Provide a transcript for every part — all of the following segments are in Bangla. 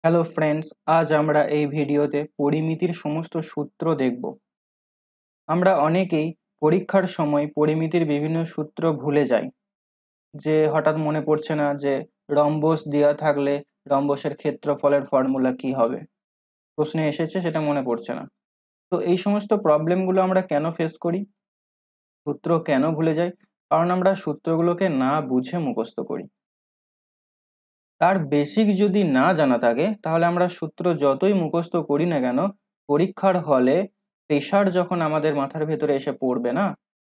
হ্যালো ফ্রেন্ডস, আজ আমরা এই ভিডিওতে পরিমিতির সমস্ত সূত্র দেখব। আমরা অনেকেই পরীক্ষার সময় পরিমিতির বিভিন্ন সূত্র ভুলে যাই, যে হঠাৎ মনে পড়ছে না যে রম্বস দেওয়া থাকলে রম্বসের ক্ষেত্রফলের ফর্মুলা কি হবে। প্রশ্নে এসেছে, সেটা মনে পড়ছে না। তো এই সমস্ত প্রবলেমগুলো আমরা কেন ফেস করি, সূত্র কেন ভুলে যাই? কারণ আমরা সূত্রগুলোকে না বুঝে মুখস্থ করি। তার বেসিক যদি না জানা থাকে তাহলে আমরা সূত্র যতই মুখস্থ করি না কেন, পরীক্ষার হলে প্রেশার যখন আমাদের মাথার ভেতরে এসে পড়বে না,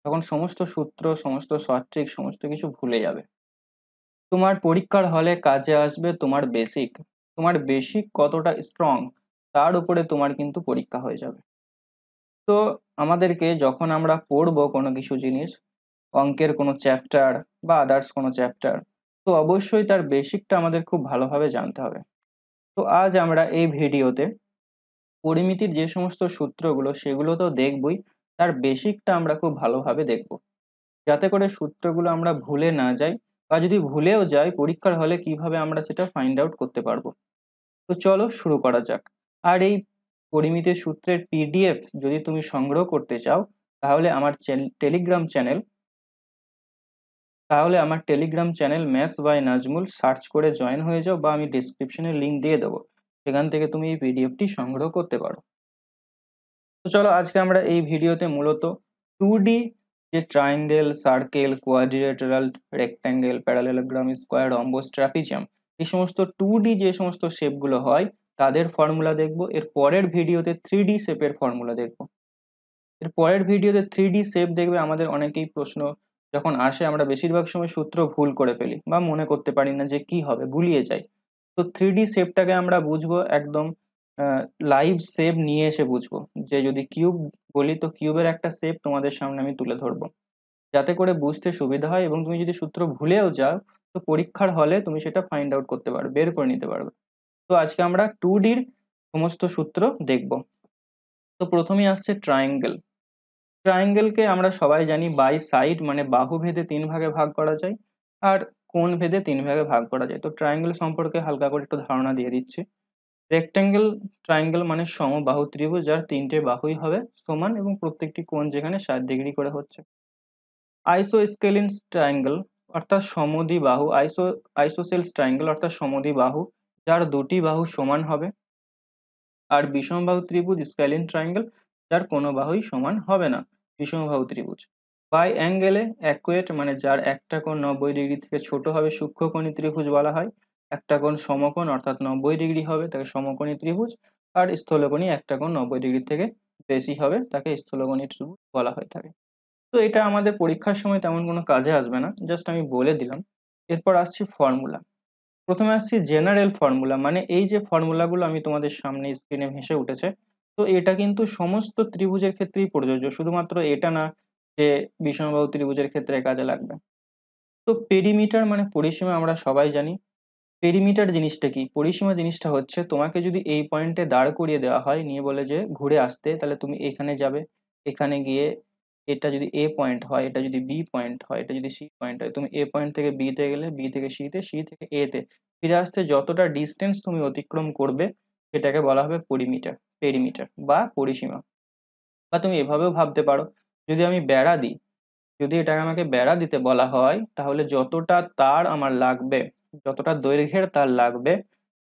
তখন সমস্ত সূত্র, সমস্ত শর্ট ট্রিক, সমস্ত কিছু ভুলে যাবে। তোমার পরীক্ষার হলে কাজে আসবে তোমার বেসিক। তোমার বেসিক কতটা স্ট্রং, তার উপরে তোমার কিন্তু পরীক্ষা হয়ে যাবে। তো আমাদেরকে যখন আমরা পড়বো কোনো কিছু জিনিস, অঙ্কের কোনো চ্যাপ্টার বা আদার্স কোনো চ্যাপ্টার, তো অবশ্যই তার বেসিকটা আমাদের খুব ভালোভাবে জানতে হবে। তো আজ আমরা এই ভিডিওতে পরিমিতির যে সমস্ত সূত্রগুলো সেগুলো তো দেখবই, তার বেসিকটা আমরা খুব ভালোভাবে দেখব, যাতে করে সূত্রগুলো আমরা ভুলে না যাই, বা যদি ভুলেও যাই পরীক্ষার হলে কিভাবে আমরা সেটা ফাইন্ড আউট করতে পারবো। তো চলো শুরু করা যাক। আর এই পরিমিতির সূত্রের পিডিএফ যদি তুমি সংগ্রহ করতে চাও, তাহলে আমার Telegram channel maths by Nazmul search করে জয়েন হয়ে যাও, বা আমি ডিসক্রিপশনে লিংক দিয়ে দেবো, সেখান থেকে তুমি এই পিডিএফটি সংগ্রহ করতে পারো। তো চলো, আজকে আমরা এই ভিডিওতে মূলত 2D যে triangle, circle, quadrilateral, rectangle, parallelogram, square, rhombus, trapezium, এই সমস্ত 2D যে সমস্ত শেপগুলো হয় তাদের ফর্মুলা দেখব। এর পরের ভিডিওতে 3D শেপের ফর্মুলা দেখব। এর পরের ভিডিওতে 3D শেপ দেখবে। আমাদের অনেকেই প্রশ্ন যখন আসে, আমরা বেশিরভাগ সময় সূত্র ভুল করে ফেলি বা মনে করতে পারি না যে কি হবে, গুলিয়ে যাই। তো 3D শেপটাকে আমরা বুঝবো একদম লাইভ শেপ নিয়ে এসে বুঝবো। যে যদি কিউব বলি, তো কিউবের একটা শেপ তোমাদের সামনে আমি তুলে ধরবো, যাতে করে বুঝতে সুবিধা হয়, এবং তুমি যদি সূত্র ভুলেও যাও তো পরীক্ষার হলে তুমি সেটা ফাইন্ড আউট করতে পারবে, বের করে নিতে পারবে। তো আজকে আমরা 2Dর সমস্ত সূত্র দেখব। তো প্রথমেই আসছে ট্রায়াঙ্গেল। ট্রায়াঙ্গেলকে আমরা সবাই জানি বাই সাইড মানে বাহু ভেদে তিন ভাগে ভাগ করা যায়, আর কোণ ভেদে তিন ভাগে ভাগ করা যায়। তো ট্রায়াঙ্গেল সম্পর্কে হালকা করে একটু ধারণা দিয়ে দিচ্ছি। রেক্ট্যাঙ্গেল ট্রায়াঙ্গেল মানে সমবাহু ত্রিভুজ, যার তিনটে বাহুই হবে সমান এবং প্রত্যেকটি কোণ যেখানে 60 ডিগ্রি করে হচ্ছে। আইসোস্কেলিন ট্রায়াঙ্গেল অর্থাৎ সমদ্বিবাহু, আইসোসেলস ট্রায়াঙ্গেল অর্থাৎ সমদ্বিবাহু, যার দুটি বাহু সমান হবে। আর বিষমবাহু ত্রিভুজ স্কেলিন ট্রায়াঙ্গেল, যার কোনো বাহুই সমান হবে না, বিষমবাহু ত্রিভুজ। বাই অ্যাঙ্গেলে অ্যাকুয়েট মানে যার একটা কোণ 90 ডিগ্রি থেকে ছোট হবে, সূক্ষ্মকোণী ত্রিভুজ বলা হয়। একটা কোণ সমকোণ অর্থাৎ 90 ডিগ্রি হবে, তাকে সমকোণী ত্রিভুজ। আর স্থলকোণী একটা কোণ 90 ডিগ্রি থেকে বেশি হবে, তাকে স্থলকোণী ত্রিভুজ বলা হয়ে থাকে। তো এটা আমাদের পরীক্ষার সময় তেমন কোনো কাজে আসবে না, জাস্ট আমি বলে দিলাম। এরপর আসছি ফর্মুলা। প্রথমে আসছি জেনারেল ফর্মুলা, মানে এই যে ফর্মুলাগুলো আমি তোমাদের সামনে স্ক্রিনে ভেসে উঠেছে, তো এটা কিন্তু সমস্ত ত্রিভুজের ক্ষেত্রেই প্রযোজ্য, শুধুমাত্র এটা না যে বিষমবাহু ত্রিভুজের ক্ষেত্রে কাজে লাগবে। তো পেরিমিটার মানে পরিসীমা, আমরা সবাই জানি। পেরিমিটার জিনিসটা কি? পরিসীমা জিনিসটা হচ্ছে, তোমাকে যদি এই পয়েন্টে দাঁড় করিয়ে দেওয়া হয়, নিয়ে বলে যে ঘুরে আসতে, তাহলে তুমি এখানে যাবে। এখানে গিয়ে এটা যদি এ পয়েন্ট হয়, এটা যদি বি পয়েন্ট হয়, এটা যদি সি পয়েন্ট হয়, তুমি এ পয়েন্ট থেকে বি তে গেলে, বি থেকে সি তে, সি থেকে এ তে ফিরে আসতে যতটা ডিস্টেন্স তুমি অতিক্রম করবে, সেটাকে বলা হবে পরিমিটার, পেরিমিটার বা পরিসীমা। বা তুমি এভাবেও ভাবতে পারো, যদি আমি বেড়া দিই, যদি এটাকে আমাকে বেড়া দিতে বলা হয়, তাহলে যতটা তার আমার লাগবে, যতটা দৈর্ঘ্যের তার লাগবে,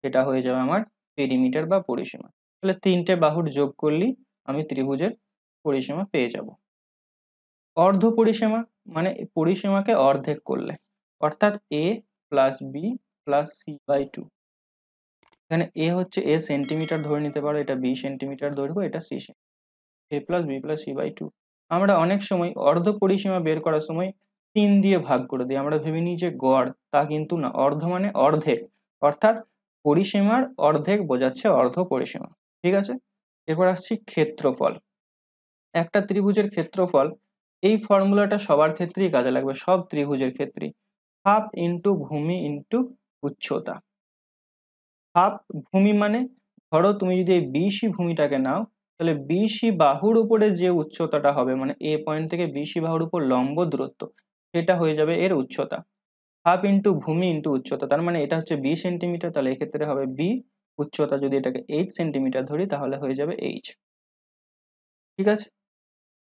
সেটা হয়ে যাবে আমার পেরিমিটার বা পরিসীমা। তাহলে তিনটে বাহুর যোগ করলেই আমি ত্রিভুজের পরিসীমা পেয়ে যাব। অর্ধ পরিসীমা মানে পরিসীমাকে অর্ধেক করলে, অর্থাৎ A plus B plus C by two. এখানে এ হচ্ছে এ সেন্টিমিটার ধরে নিতে পারো, এটা বি সেন্টিমিটার দৈর্ঘ্য, এটা C, A plus B plus C by two. আমরা অনেক সময় অর্ধ পরিসীমা বের করার সময় 3 দিয়ে ভাগ করে দিই, আমরা ভেবে নিই যে গড়, তা কিন্তু না। অর্ধ মানে অর্ধেক, অর্থাৎ পরিসীমার অর্ধেক বোঝাচ্ছে অর্ধ পরিসীমা। ঠিক আছে। এরপর আসছি ক্ষেত্রফল। একটা ত্রিভুজের ক্ষেত্রফল, এই ফর্মুলাটা সবার ক্ষেত্রেই কাজে লাগবে, সব ত্রিভুজের ক্ষেত্রেই। হাফ ইন্টু ভূমি ইন্টু উচ্চতা। হাফ ভূমি মানে, ধরো তুমি যদি এই বিসি ভূমিটাকে নাও, তাহলে বিসি বাহুর উপরে যে উচ্চতাটা হবে, মানে এ পয়েন্ট থেকে বিসি বাহুর উপর লম্ব দূরত্ব, সেটা হয়ে যাবে এর উচ্চতা। হাফ ইন্টু ভূমি ইন্টু উচ্চতা, তার মানে এটা হচ্ছে 20 সেন্টিমিটার, তাহলে এক্ষেত্রে হবে বি উচ্চতা যদি এটাকে 8 সেন্টিমিটার ধরি তাহলে হয়ে যাবে h। ঠিক আছে,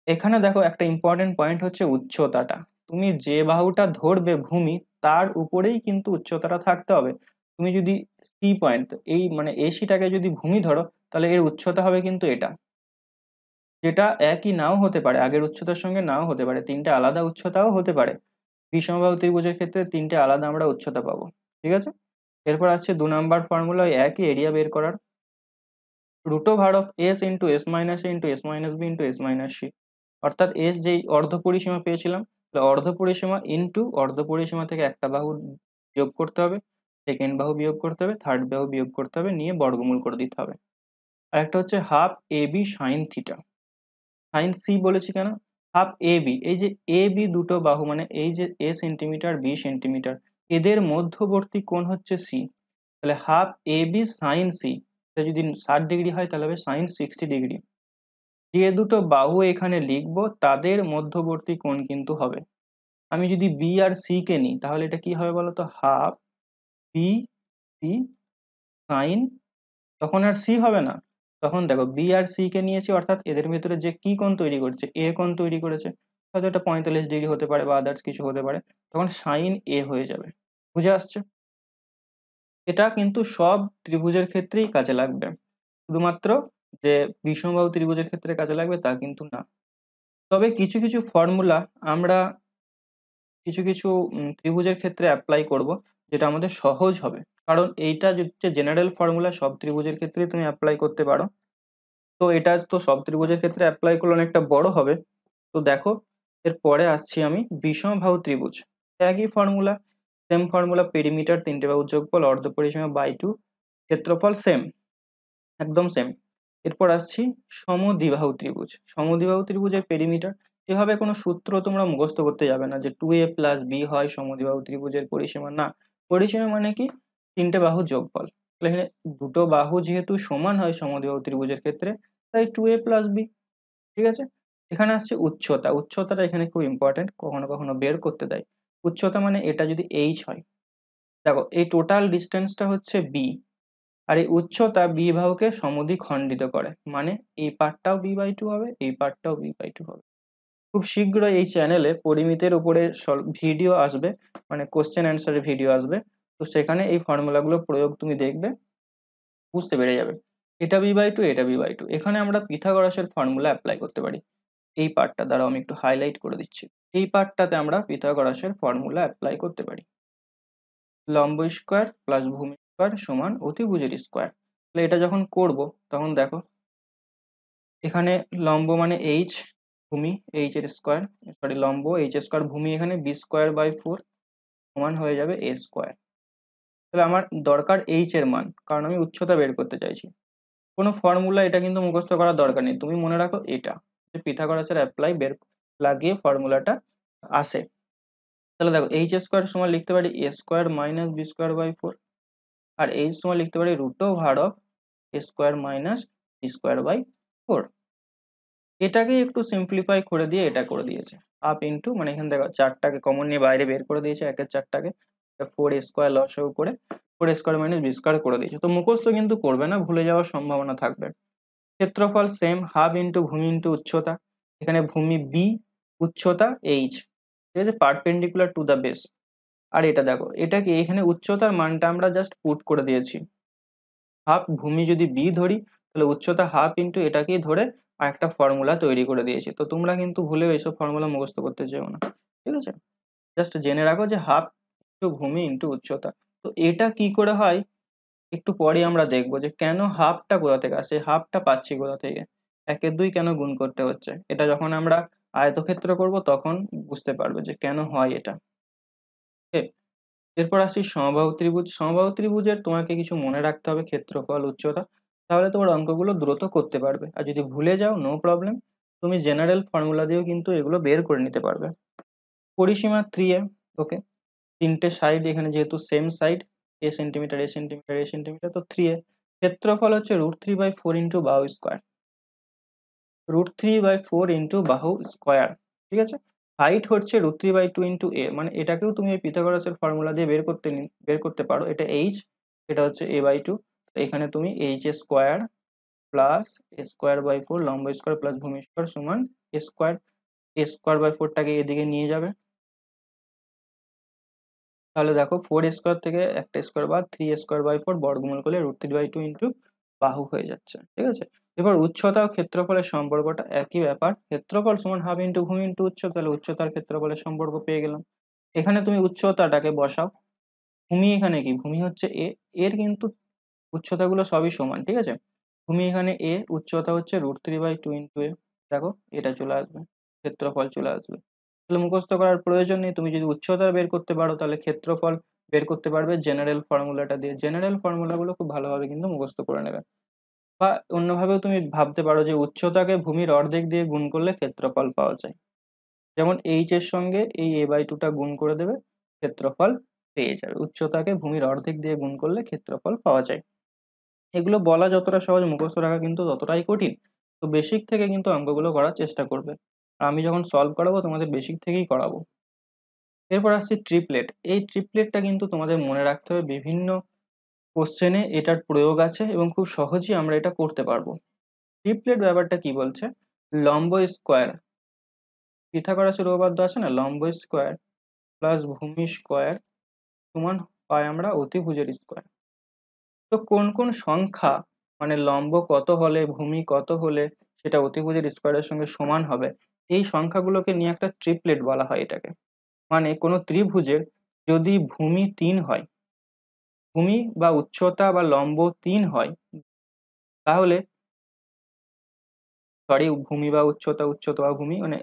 এখানে দেখো একটা ইম্পর্টেন্ট পয়েন্ট হচ্ছে উচ্চতাটা। তুমি যে বাহুটা ধরবে ভূমি, তার উপরেই কিন্তু উচ্চতাটা থাকতে হবে। তুমি যদি সি পয়েন্ট, এই মানে এসিটাকে যদি ভূমি ধরো, তাহলে এর উচ্চতা হবে কিন্তু এটা, যেটা একই নাও হতে পারে, আগের উচ্চতার সঙ্গে নাও হতে পারে, তিনটে আলাদা উচ্চতাও হতে পারে। বিষমবাহু ত্রিভুজের ক্ষেত্রে তিনটে আলাদা আমরা উচ্চতা পাবো। ঠিক আছে, এরপর আসছে 2 নম্বর ফর্মুলা, একই এরিয়া বের করার। √of s into S minus A into S minus B into S minus C, অর্থাৎ এস যেই অর্ধ পরিসীমা পেয়েছিলাম, অর্ধ পরিসীমা ইন্টু অর্ধ পরিসীমা থেকে একটা বাহু বিয়োগ করতে হবে, সেকেন্ড বাহু বিয়োগ করতে হবে, থার্ড বাহু বিয়োগ করতে হবে, নিয়ে বর্গমূল করে দিতে হবে। আর একটা হচ্ছে half A B sine theta. Sine C বলেছি কেন, হাফ এ বি, এই যে এ বি দুটো বাহু, মানে এই যে এ সেন্টিমিটার বি সেন্টিমিটার, এদের মধ্যবর্তী কোণ হচ্ছে সি। তাহলে half A B sign C, যদি 60 ডিগ্রি হয় তাহলে হবে সাইন 60 ডিগ্রি। যে দুটো বাহু এখানে লিখবো তাদের মধ্যবর্তী কোণ কিন্তু হবে, আমি যদি বি আর সি কে নিই তাহলে এটা কি হবে বলতো, হাফ বি সি সাইন, তখন আর সি হবে না, তখন দেখো বি আর সি কে নিয়েছি, অর্থাৎ এদের ভিতরে যে কি কোণ তৈরি করছে, এ কোণ তৈরি করেছে, হয়তো এটা 45 ডিগ্রি হতে পারে বা আদার্স কিছু হতে পারে, তখন সাইন এ হয়ে যাবে। বুঝে আসছে? এটা কিন্তু সব ত্রিভুজের ক্ষেত্রেই কাজে লাগবে, শুধুমাত্র যে বিষমবাহু ত্রিভুজের ক্ষেত্রে কাজে লাগবে তা কিন্তু না। তবে কিছু কিছু ফর্মুলা আমরা কিছু কিছু ত্রিভুজের ক্ষেত্রে অ্যাপ্লাই করব, যেটা আমাদের সহজ হবে, কারণ এইটা হচ্ছে জেনারেল ফর্মুলা, সব ত্রিভুজের ক্ষেত্রে তুমি অ্যাপ্লাই করতে পারো। তো এটা তো সব ত্রিভুজের ক্ষেত্রে অ্যাপ্লাই করলে অনেকটা বড় হবে। তো দেখো, এরপরে আসছি আমি বিষমবাহু ত্রিভুজ, একই ফর্মুলা, সেম ফর্মুলা, পেরিমিটার তিনটে বাহুর যোগফল, অর্ধ পরিসীমা বাই 2, ক্ষেত্রফল সেম, একদম সেম। এরপর আসছি সমদ্বিবাহু ত্রিভুজ। সমদ্বিবাহু ত্রিভুজের পেরিমিটার, এভাবে কোনো সূত্র তোমরা মুখস্থ করতে যাবে না যে 2a + b হয় সমদ্বিবাহু ত্রিভুজের পরিসীমা, না। পরিসীমা মানে কি, তিনটে বাহুর যোগফল। তাহলে এখানে দুটো বাহু যেহেতু সমান হয় সমদ্বিবাহু ত্রিভুজের ক্ষেত্রে, তাই 2a + b। ঠিক আছে, এখানে আসছে উচ্চতা। উচ্চতাটা এখানে খুব ইম্পর্টেন্ট, কখনো কখনো বের করতে দেয়। উচ্চতা মানে এটা যদি h হয়, দেখো এই টোটাল ডিস্টেন্সটা হচ্ছে b, আর এই উচ্চতা বি বাহুকে সমদ্বিখণ্ডিত করে, মানে এই পার্টটাও b/2 হবে, এই পার্টটাও b/2 হবে। খুব শীঘ্রই এই চ্যানেলে পরিমিতের উপরে ভিডিও আসবে, মানে কোশ্চেন অ্যান্সারের ভিডিও আসবে, তো সেখানে এই ফর্মুলাগুলো প্রয়োগ তুমি দেখবে, বুঝতে পেরে যাবে। এটা b/2, এটা b/2, এখানে আমরা পিথাগোরাসের ফর্মুলা অ্যাপ্লাই করতে পারি। এই পার্টটা দ্বারা আমি একটু হাইলাইট করে দিচ্ছি, এই পার্টটাতে আমরা পিথাগোরাসের ফর্মুলা অ্যাপ্লাই করতে পারি। লম্ব স্কোয়ার প্লাস ভূমি স্কোয়ার সমান অতিভুজের স্কোয়ার। তাহলে এটা যখন করব তখন দেখো, এখানে লম্ব মানে এইচ, ভূমি এইচ এর স্কোয়ার, সরি লম্ব এইচ স্কোয়ার, ভূমি এখানে b²/4 সমান হয়ে যাবে a স্কোয়ার। তাহলে আমার দরকার এইচ এর মান, কারণ আমি উচ্চতা বের করতে চাইছি। কোনো ফর্মুলা এটা কিন্তু মুখস্থ করার দরকার নেই, তুমি মনে রাখো এটা যে পিথাগোরাসের অ্যাপ্লাই বের লাগিয়ে ফর্মুলাটা আসে। তাহলে দেখো এইচ স্কোয়ার সমান লিখতে পারি a² - b²/4, আর এইচ সমান লিখতে পারি √a² - b²/4। এটাকে একটু সিম্পলিফাই করে দিয়ে এটা করে দিয়েছে হাফ ইন্টু, মানে এখানে দেখো চারটাকে কমন নিয়ে বাইরে বের করে দিয়েছে, একের চারটাকে 4a² লসাগু করে 4² - b² করে দিয়েছে। তো মুখস্থ কিন্তু করবে না, ভুলে যাওয়ার সম্ভাবনা থাকবে। ক্ষেত্রফল সেম, হাফ ইন্টু ভূমি ইন্টু উচ্চতা, এখানে ভূমি বি, উচ্চতা এইচ, ঠিক আছে, পারপেন্ডিকুলার টু দা বেস। আর এটা দেখো, এটা কি, এখানে উচ্চতার মানটা আমরা জাস্ট পুট করে দিয়েছি, হাফ ভূমি যদি বি ধরি তাহলে উচ্চতা হাফ ইন্টু এটাকেই ধরে আর একটা ফর্মুলা তৈরি করে দিয়েছি। তো তোমরা কিন্তু ভুলেও এইসব ফর্মুলা মুখস্থ করতে যেও না, ঠিক আছে, জাস্ট জেনে রাখো যে হাফ ইন্টু ভূমি ইন্টু উচ্চতা। তো এটা কি করে হয় একটু পরে আমরা দেখবো, যে কেন হাফটা কোথা থেকে আসে, হাফটা পাচ্ছি কোথা থেকে, 1-2 কেন গুণ করতে হচ্ছে, এটা যখন আমরা আয়তক্ষেত্র করব তখন বুঝতে পারবে যে কেন হয় এটা। Okay? এরপর আসছি সমবাহু ত্রিভুজ। সমবাহু ত্রিভুজের তোমাকে কিছু মনে রাখতে হবে, ক্ষেত্রফল উচ্চতা, তাহলে তোমার অঙ্কগুলো দ্রুত করতে পারবে। আর যদি ভুলে যাও নো প্রবলেম, তুমি জেনারেল ফর্মুলা দিয়েও কিন্তু এগুলো বের করে নিতে পারবে। পরিসীমা 3a, ওকে, তিনটে সাইড এখানে যেহেতু সেম সাইড, এ সেন্টিমিটার এ সেন্টিমিটার এ সেন্টিমিটার, তো 3a। ক্ষেত্রফল হচ্ছে √3/4 ইন্টু বাহু স্কোয়ার, √3/4 ইন্টু বাহু স্কোয়ার, ঠিক আছে। হাইট হচ্ছে √3/2 ইন্টু এ, মানে এটাকেও তুমি এই পিথাগোরাসের ফর্মুলা দিয়ে বের করতে পারো, এটা এইচ, এটা হচ্ছে a/2, এখানে তুমি H square plus square by 4 লম্ব স্কোয়ার প্লাস ভূমি স্কোয়ার সমান স্কোয়ার, স্কোয়ার বাই 4টাকে এদিকে নিয়ে যাবে, তাহলে দেখো 4 স্কোয়ার থেকে একটা স্কোয়ার বাদ 3 স্কোয়ার বাই 4 বর্গমূল করলে √3/2 ইন্টু বাহু হয়ে যাচ্ছে, ঠিক আছে। এবার উচ্চতা ও ক্ষেত্রফলের সম্পর্কটা একই ব্যাপার, ক্ষেত্রফল সমান হাফ ইন্টু ভূমি ইন্টু উচ্চতা, তাহলে উচ্চতার ক্ষেত্রফলের সম্পর্ক পেয়ে গেলাম। এখানে তুমি উচ্চতাটাকে বসাও, ভূমি এখানে কি, ভূমি হচ্ছে এ, এর কিন্তু উচ্চতাগুলো সবই সমান, ঠিক আছে। ভূমি এখানে এ, উচ্চতা হচ্ছে √3/2 ইন্টু এ, দেখো এটা চলে আসবে, ক্ষেত্রফল চলে আসবে। তাহলে মুখস্থ করার প্রয়োজন নেই, তুমি যদি উচ্চতা বের করতে পারো তাহলে ক্ষেত্রফল বের করতে পারবে জেনারেল ফর্মুলাটা দিয়ে। জেনারেল ফর্মুলাগুলো খুব ভালোভাবে কিন্তু মুখস্থ করে নেবে। বা অন্যভাবেও তুমি ভাবতে পারো যে উচ্চতাকে ভূমির অর্ধেক দিয়ে গুণ করলে ক্ষেত্রফল পাওয়া যায়, যেমন এইচ এর সঙ্গে এই a/2টা গুণ করে দেবে, ক্ষেত্রফল পেয়ে যাবে। উচ্চতাকে ভূমির অর্ধেক দিয়ে গুণ করলে ক্ষেত্রফল পাওয়া যায়। এগুলো বলা যতটা সহজ, মুখস্থ রাখা কিন্তু ততটাই কঠিন। তো বেসিক থেকে কিন্তু অঙ্কগুলো করার চেষ্টা করবে, আর আমি যখন সলভ করাবো তোমাদের বেসিক থেকেই করাবো। এরপর আসছে ট্রিপলেট। এই ট্রিপলেটটা কিন্তু তোমাদের মনে রাখতে হবে, বিভিন্ন কোশ্চেনে এটার প্রয়োগ আছে এবং খুব সহজেই আমরা এটা করতে পারবো। ট্রিপলেট ব্যাপারটা কি বলছে, লম্ব স্কোয়ার, পিথাগোরাসের উপপাদ্য আছে না, লম্ব স্কোয়ার প্লাস ভূমি স্কোয়ার সমান পাই আমরা অতিভুজের স্কোয়ার। তো কোন কোন সংখ্যা, মানে লম্ব কত হলে ভূমি কত হলে সেটা অতিভুজের স্কোয়ারের সঙ্গে সমান হবে, এই সংখ্যাগুলোকে নিয়ে একটা ট্রিপলেট বলা হয় এটাকে। মানে কোনো ত্রিভুজের যদি ভূমি 3 হয়, ভূমি বা উচ্চতা বা লম্ব 3 হয়, তাহলে সরি ভূমি বা উচ্চতা, উচ্চতা বা ভূমি মানে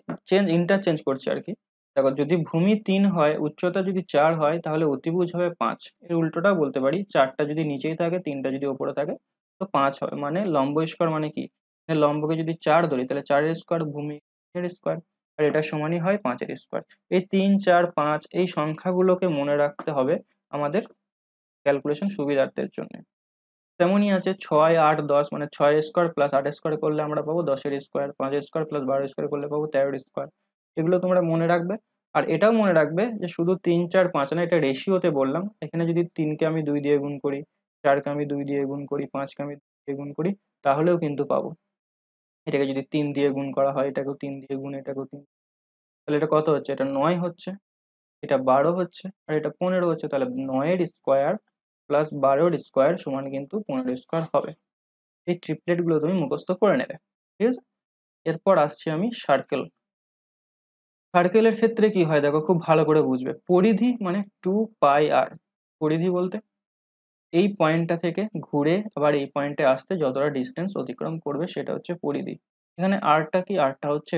ইন্টারচেঞ্জ করছে আর কি। দেখো যদি ভূমি 3 হয়, উচ্চতা যদি 4 হয়, তাহলে অতিভুজ হবে 5। এর উল্টোটা বলতে পারি, 4টা যদি নিচেই থাকে 3টা যদি উপরে থাকে তো 5 হবে। মানে লম্ব স্কোয়ার মানে কি, মানে লম্বকে যদি 4 ধরি তাহলে 4-এর স্কোয়ার ভূমি এর স্কোয়ার, আর এটা সমানই হয় 5-এর স্কোয়ার। এই 3, 4, 5 এই সংখ্যাগুলোকে মনে রাখতে হবে আমাদের ক্যালকুলেশন সুবিধার্থের জন্য। তেমনই আছে 6, 8, 10, মানে 6 স্কোয়ার প্লাস 8 স্কোয়ার করলে আমরা পাবো 10-এর স্কোয়ার, 5 স্কোয়ার প্লাস 12 স্কোয়ার করলে পাবো 13-এর স্কোয়ার। এগুলো তোমরা মনে রাখবে। আর এটাও মনে রাখবে যে শুধু 3, 4, 5 না, এটা রেশিওতে বললাম। এখানে যদি 3কে আমি 2 দিয়ে গুণ করি, 4কে আমি 2 দিয়ে গুণ করি, 5কে আমি 2 দিয়ে গুণ করি, তাহলেও কিন্তু পাবো। এটাকে যদি 3 দিয়ে গুণ করা হয়, এটাকেও 3 দিয়ে গুণ, এটাকেও 3, তাহলে এটা কত হচ্ছে, এটা 9 হচ্ছে, এটা 12 হচ্ছে, আর এটা 15 হচ্ছে। তাহলে 9-এর স্কোয়ার প্লাস 12-এর স্কোয়ার সমান কিন্তু 15 স্কোয়ার হবে। এই ট্রিপলেট গুলো তুমি মুখস্থ করে নেবে, ঠিক আছে। এরপর আসছি আমি সার্কেল। সার্কেলের ক্ষেত্রে কি হয় দেখো, খুব ভালো করে বুঝবে। পরিধি মানে 2πr, পরিধি বলতে এই পয়েন্টটা থেকে ঘুরে আবার এই পয়েন্টে আসতে যতটা ডিস্টেন্স অতিক্রম করবে সেটা হচ্ছে পরিধি। এখানে আরটা কি, আরটা হচ্ছে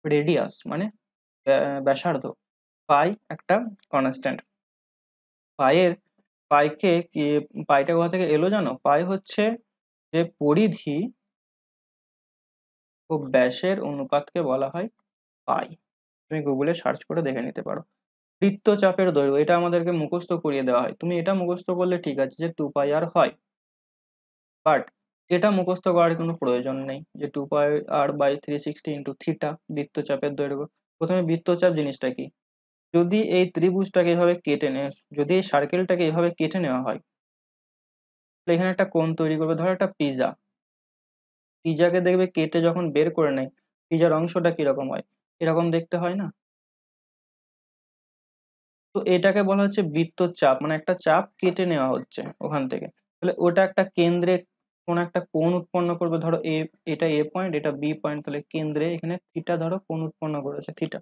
রেডিয়াস মানে ব্যাসার্ধ। পাই একটা কনস্ট্যান্ট, পাইয়ের পাইকে কি, পাইটা কোথা থেকে এলো জানো, পাই হচ্ছে যে পরিধি ও ব্যাসের অনুপাতকে বলা হয় পাই। তুমি গুগলে সার্চ করে দেখে নিতে পারো। বৃত্তচাপের দৈর্ঘ্য, এটা আমাদেরকে মুখস্থ করিয়ে দেওয়া হয়, তুমি এটা মুখস্থ করলে ঠিক আছে যে 2πr হয়, বাট এটা মুখস্থ করার কোনো প্রয়োজন নেই যে 2πr/360 ইন্টু থিটা বৃত্তচাপের দৈর্ঘ্য। প্রথমে বৃত্তচাপ জিনিসটা কি, যদি এই ত্রিভুজটাকে এভাবে কেটে যদি এই সার্কেলটাকে এভাবে কেটে নেওয়া হয়, তাহলে এখানে একটা কোণ তৈরি করবে। ধরো একটা পিজাকে দেখবে কেটে যখন বের করে নেয়, পিজার অংশটা কিরকম হয়, এরকম দেখতে হয় না। তো এটাকে বলা হচ্ছে বৃত্তচাপ, মানে একটা চাপ কেটে নেওয়া হচ্ছে ওখান থেকে। তাহলে ওটা একটা কেন্দ্রে কোন একটা কোণ উৎপন্ন করবে, ধরো এটা এ পয়েন্ট, এটা বি পয়েন্ট, তাহলে কেন্দ্রে এখানে থিটা ধরো কোণ উৎপন্ন করেছে থিটা।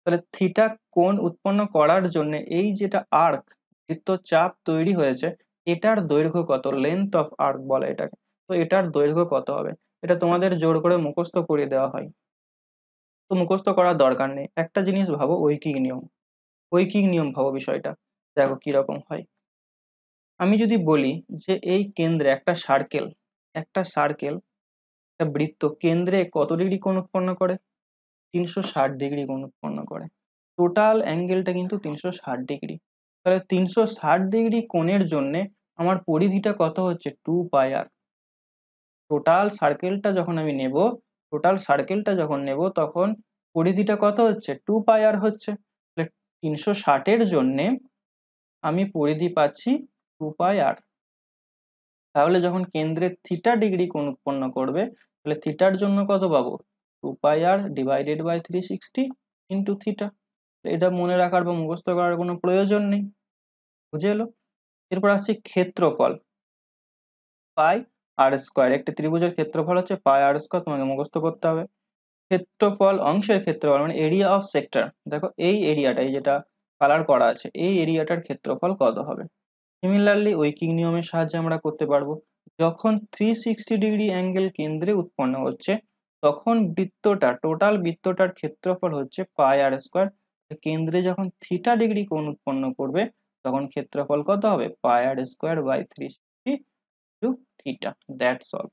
তাহলে থিটা কোণ উৎপন্ন করার জন্য এই যেটা আর্ক বৃত্তচাপ তৈরি হয়েছে, এটার দৈর্ঘ্য কত, লেন্থ অফ আর্ক বলে এটাকে। তো এটার দৈর্ঘ্য কত হবে, এটা তোমাদের জোর করে মুখস্থ করিয়ে দেওয়া হয়। তো মুখস্থ করার দরকার নেই, একটা জিনিস ভাবো, ঐকিক নিয়ম ভাবো বিষয়টা, দেখো কিরকম হয়। আমি যদি বলি যে এই কেন্দ্রে একটা সার্কেল একটা বৃত্ত কেন্দ্রে কত ডিগ্রি কোণ উৎপন্ন করে, 360 ডিগ্রি কোণ উৎপন্ন করে। টোটাল অ্যাঙ্গেলটা কিন্তু 360 ডিগ্রি। তাহলে 360 ডিগ্রি কোণের জন্য আমার পরিধিটা কত হচ্ছে, 2πr। টোটাল সার্কেলটা যখন নেব তখন পরিধিটা কত হচ্ছে, 2πr হচ্ছে। তাহলে 360-এর জন্যে আমি পরিধি পাচ্ছি 2πr। তাহলে যখন কেন্দ্রে থিটা ডিগ্রি কোণ উৎপন্ন করবে, তাহলে থিটার জন্য কত পাবো? 2πr divided by 360 into theta. এটা মনে রাখার বা মুখস্থ করার কোনো প্রয়োজন নেই। বুঝে এলো? এরপর আসছি ক্ষেত্রফল। পাই আর স্কোয়ার, একটি ত্রিভুজের ক্ষেত্রফল হচ্ছে পাই আর স্কোয়ার, তোমাকে মুখস্থ করতে হবে। ক্ষেত্রফল, অংশের ক্ষেত্রফল মানে এরিয়া অফ সেক্টর, দেখো এই এরিয়াটাই যেটা কালার করা আছে, এই এরিয়াটার ক্ষেত্রফল কত হবে? সিমিলারলি ঐকিক নিয়মের সাহায্যে আমরা করতে পারবো। যখন 360 ডিগ্রি অ্যাঙ্গেল কেন্দ্রে উৎপন্ন হচ্ছে, তখন বৃত্তটা, টোটাল বৃত্তটার ক্ষেত্রফল হচ্ছে পাই আর স্কোয়ার। কেন্দ্রে যখন থিটা ডিগ্রি কোণ উৎপন্ন করবে, তখন ক্ষেত্রফল কত হবে? Pi r square by 360 two theta. That's all.